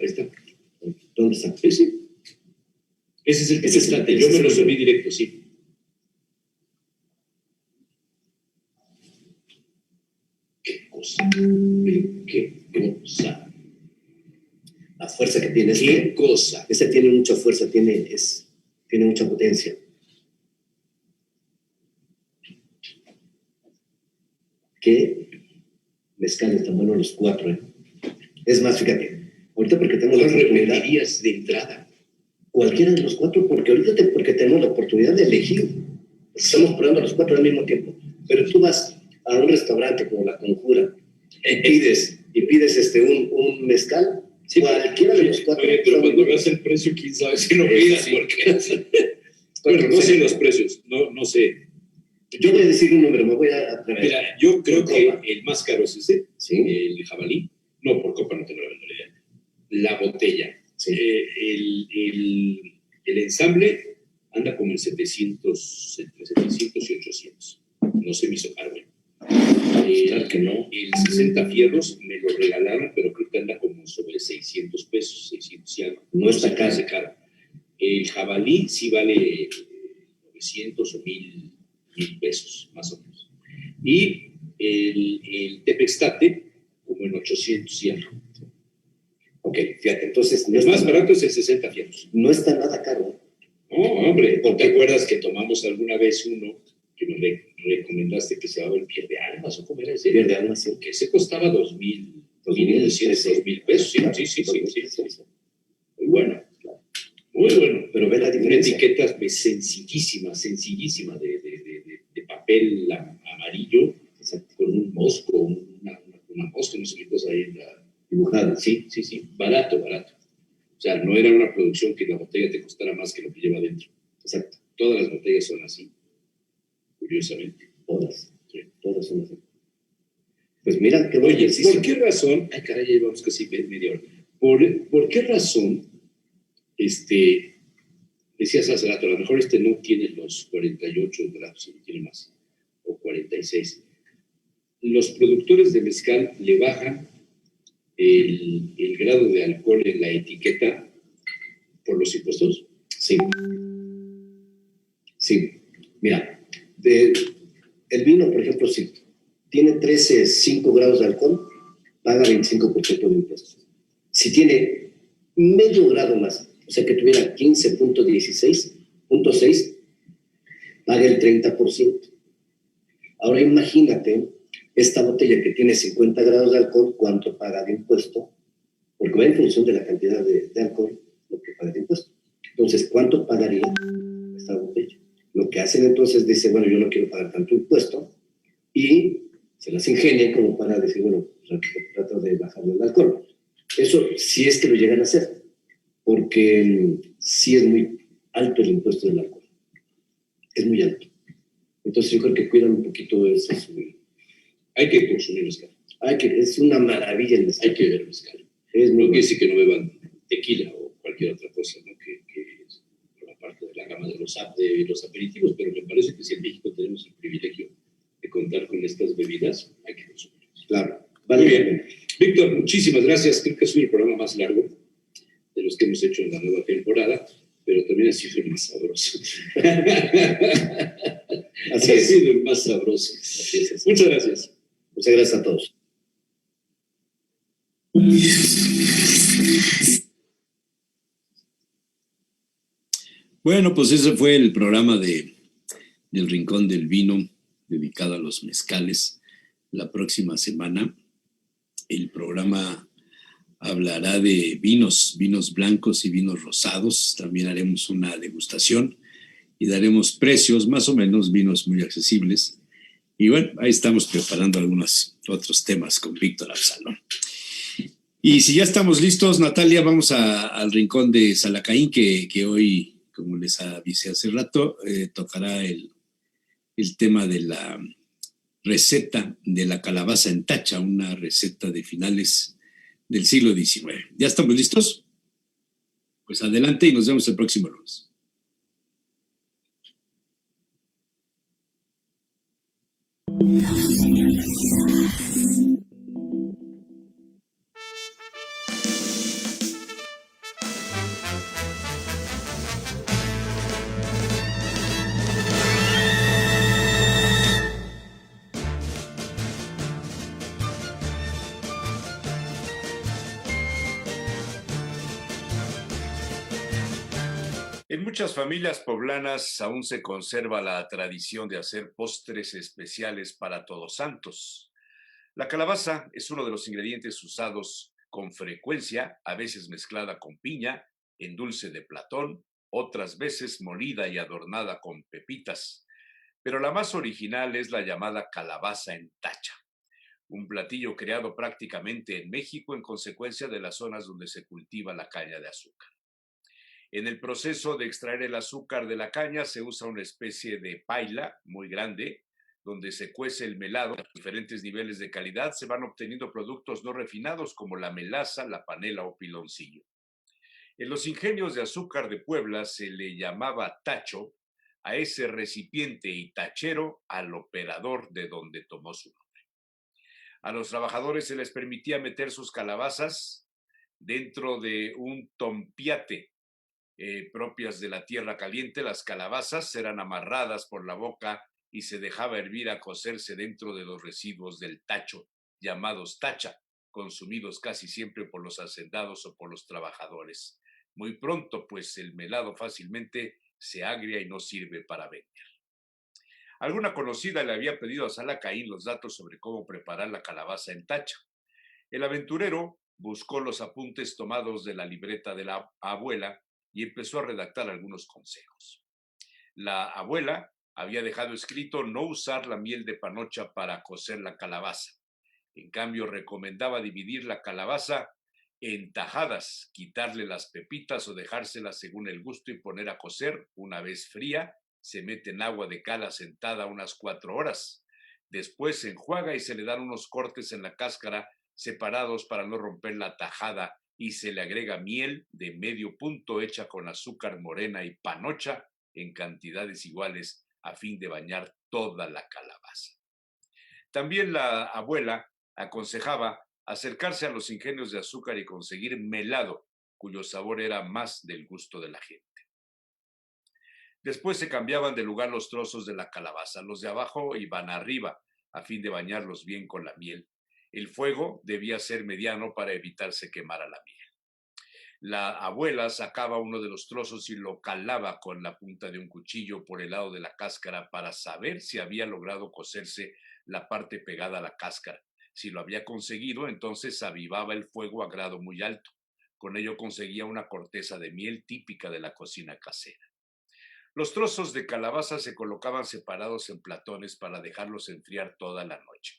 ¿Dónde está? Ese es el Tepextate. Yo me lo subí directo, sí. Qué cosa. La fuerza que tiene. Qué cosa. Ese tiene mucha fuerza, tiene mucha potencia. ¿Qué mezcales tan buenos los 4? Es más, fíjate, ahorita porque tenemos la oportunidad de entrada. Cualquiera de los 4, porque ahorita porque tenemos la oportunidad de elegir. Estamos probando los 4 al mismo tiempo. Pero tú vas a un restaurante como La Conjura y pides un mezcal. Sí, cualquiera de los 4. Pero cuando veas el precio, quién sabe si lo pidas, porque... Bueno, no sé los precios, no sé. Yo voy a decir un número, me voy a atrever. Mira, yo creo que el más caro es ese, ¿sí? El jabalí. No, por copa no tengo la menor idea. La botella. Sí. El ensamble anda como en 700, entre 700 y 800. No se me hizo caro. Claro que no. El 60 fierros me lo regalaron, pero creo que anda como sobre 600 pesos, 600 y algo. No está caro. El jabalí sí vale 900 o 1000 pesos, más o menos. Y el Tepextate, como en 800 y algo. Ok, fíjate, entonces... El más barato es el 60 fierros. No está nada caro. No, hombre, ¿no te acuerdas que tomamos alguna vez uno que nos recomendaste que se llamaba el Pierde Almas, o cómo era ese? Pierde Almas, sí. Que ese costaba 2,000 pesos. Sí. Muy bueno. Muy bueno. Pero ve la diferencia. Una etiqueta sencillísima de papel amarillo, con un mosco, una mosca, no sé qué cosa ahí en la dibujada. Sí. Barato. O sea, no era una producción que la botella te costara más que lo que lleva adentro. Exacto. Todas las botellas son así. Curiosamente. Todas son así. Pues mira, qué buen ejercicio. ¿Por qué razón? Ay, caray, ya llevamos casi media hora. ¿Por qué razón, decías hace rato, a lo mejor no tiene los 48 grados, sino tiene más, o 46. Los productores de mezcal le bajan el grado de alcohol en la etiqueta por los impuestos. Sí. Mira, el vino, por ejemplo, si tiene 13,5 grados de alcohol, paga 25% de impuestos. Si tiene medio grado más, o sea que tuviera 15.16.6, paga el 30%. Ahora imagínate esta botella que tiene 50 grados de alcohol, ¿cuánto paga de impuesto? Porque va en función de la cantidad de alcohol lo que paga de impuesto. Entonces, ¿cuánto pagaría esta botella? Lo que hacen entonces, dice, bueno, yo no quiero pagar tanto impuesto, y se las ingenian como para decir, bueno, trato de bajarle el alcohol. Eso sí es que lo llegan a hacer, porque sí es muy alto el impuesto del alcohol. Es muy alto. Entonces yo creo que cuidan un poquito de eso. Hay que consumir mezcal. Es una maravilla el mezcal. Hay que beber mezcal. No quiere decir que no beban tequila o cualquier otra cosa, ¿no? que forma parte de la gama de los aperitivos, pero me parece que si en México tenemos el privilegio de contar con estas bebidas, hay que consumirlas. Claro. Vale. Muy bien. Víctor, muchísimas gracias. Creo que es el programa más largo de los que hemos hecho en la nueva temporada, pero también ha sido el más sabroso. Así ha sido el más sabroso. Muchas gracias. Muchas gracias a todos. Bueno, pues ese fue el programa del Rincón del Vino, dedicado a los mezcales. La próxima semana el programa hablará de vinos blancos y vinos rosados. También haremos una degustación y daremos precios, más o menos, vinos muy accesibles. Y bueno, ahí estamos preparando algunos otros temas con Víctor Absalón. Y si ya estamos listos, Natalia, vamos al Rincón de Salacaín, que hoy, como les avisé hace rato, tocará el tema de receta de la calabaza en tacha, una receta de finales del siglo XIX. ¿Ya estamos listos? Pues adelante y nos vemos el próximo lunes. En muchas familias poblanas aún se conserva la tradición de hacer postres especiales para Todos Santos. La calabaza es uno de los ingredientes usados con frecuencia, a veces mezclada con piña, en dulce de Platón, otras veces molida y adornada con pepitas. Pero la más original es la llamada calabaza en tacha, un platillo creado prácticamente en México en consecuencia de las zonas donde se cultiva la caña de azúcar. En el proceso de extraer el azúcar de la caña se usa una especie de paila muy grande, donde se cuece el melado. A diferentes niveles de calidad se van obteniendo productos no refinados como la melaza, la panela o piloncillo. En los ingenios de azúcar de Puebla se le llamaba tacho a ese recipiente y tachero al operador de donde tomó su nombre. A los trabajadores se les permitía meter sus calabazas dentro de un tompiate, propias de la tierra caliente. Las calabazas eran amarradas por la boca y se dejaba hervir a cocerse dentro de los residuos del tacho, llamados tacha, consumidos casi siempre por los hacendados o por los trabajadores. Muy pronto, pues, el melado fácilmente se agria y no sirve para vender. Alguna conocida le había pedido a Sala Caín los datos sobre cómo preparar la calabaza en tacha. El aventurero buscó los apuntes tomados de la libreta de la abuela y empezó a redactar algunos consejos. La abuela había dejado escrito no usar la miel de panocha para cocer la calabaza. En cambio, recomendaba dividir la calabaza en tajadas, quitarle las pepitas o dejárselas según el gusto y poner a cocer. Una vez fría, se mete en agua de cal asentada unas 4 horas. Después se enjuaga y se le dan unos cortes en la cáscara separados para no romper la tajada, y se le agrega miel de medio punto hecha con azúcar morena y panocha en cantidades iguales a fin de bañar toda la calabaza. También la abuela aconsejaba acercarse a los ingenios de azúcar y conseguir melado, cuyo sabor era más del gusto de la gente. Después se cambiaban de lugar los trozos de la calabaza. Los de abajo iban arriba a fin de bañarlos bien con la miel. El fuego debía ser mediano para evitar se quemara la miel. La abuela sacaba uno de los trozos y lo calaba con la punta de un cuchillo por el lado de la cáscara para saber si había logrado cocerse la parte pegada a la cáscara. Si lo había conseguido, entonces avivaba el fuego a grado muy alto. Con ello conseguía una corteza de miel típica de la cocina casera. Los trozos de calabaza se colocaban separados en platones para dejarlos enfriar toda la noche.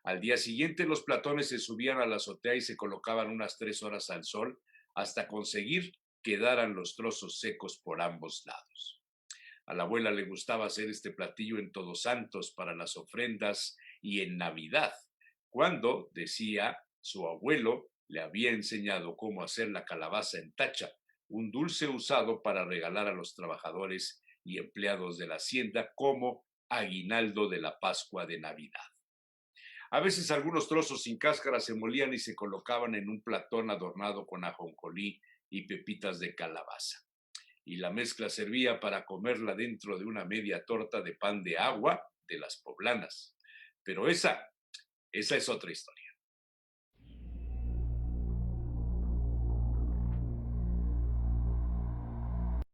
Al día siguiente los platones se subían a la azotea y se colocaban unas 3 horas al sol hasta conseguir quedaran los trozos secos por ambos lados. A la abuela le gustaba hacer este platillo en Todos Santos para las ofrendas y en Navidad, cuando, decía, su abuelo le había enseñado cómo hacer la calabaza en tacha, un dulce usado para regalar a los trabajadores y empleados de la hacienda como aguinaldo de la Pascua de Navidad. A veces algunos trozos sin cáscara se molían y se colocaban en un platón adornado con ajonjolí y pepitas de calabaza. Y la mezcla servía para comerla dentro de una media torta de pan de agua de las poblanas. Pero esa es otra historia.